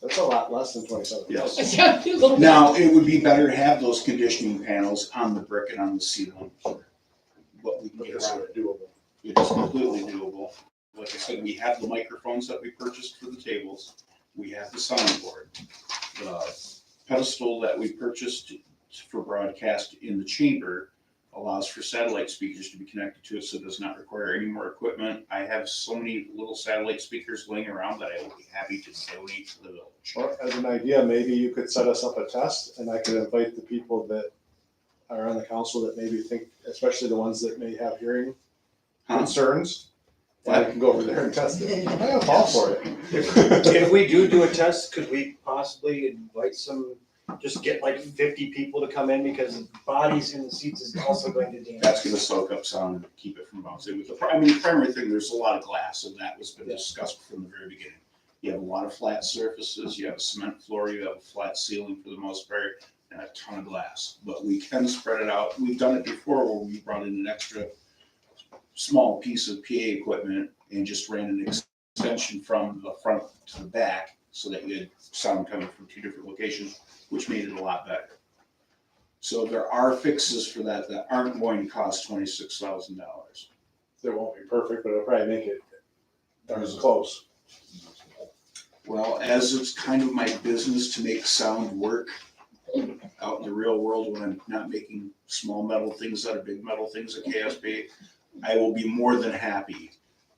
That's a lot less than 27. Yes. Yeah, a little bit. Now, it would be better to have those conditioning panels on the brick and on the ceiling, but we can But get this is around it. doable. It is completely doable. Like I said, we have the microphones that we purchased for the tables. We have the soundboard. The pedestal that we purchased for broadcast in the chamber allows for satellite speakers to be connected to it, so it does not require any more equipment. I have so many little satellite speakers laying around that I will be happy to donate to the village. Well, as an idea, maybe you could set us up a test and I could invite the people that are on the council that maybe think, especially the ones that may have hearing concerns. And I can go over there and test it. I'll fall for it. If we do a test, could we possibly invite just get like 50 people to come in, because bodies in the seats is also going to damage. That's gonna soak up sound and keep it from bouncing. With the the primary thing, there's a lot of glass, and that was been discussed from the very beginning. You have a lot of flat surfaces, you have a cement floor, you have a flat ceiling for the most part, and a ton of glass. But we can spread it out. We've done it before where we brought in an extra small piece of PA equipment and just ran an extension from the front to the back so that you had sound coming from two different locations, which made it a lot better. So there are fixes for that that aren't going to cost $26,000. It won't be perfect, but it'll probably make it darn close. Well, as it's kind of my business to make sound work out in the real world when I'm not making small metal things out of big metal things at KSB, I will be more than happy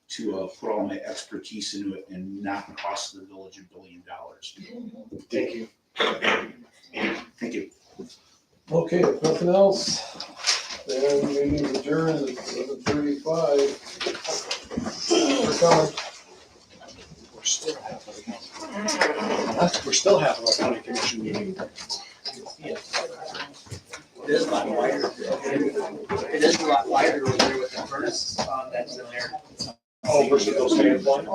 to put all my expertise into it and not cost the village $1 billion. Thank you. Thank you. Okay, if nothing else, then meeting is adjourned at 7:35. Thanks for coming. We're still having a county commission meeting. It is a lot wider. It is a lot wider over there with the furnace that's in there. Oh, versus those fans one?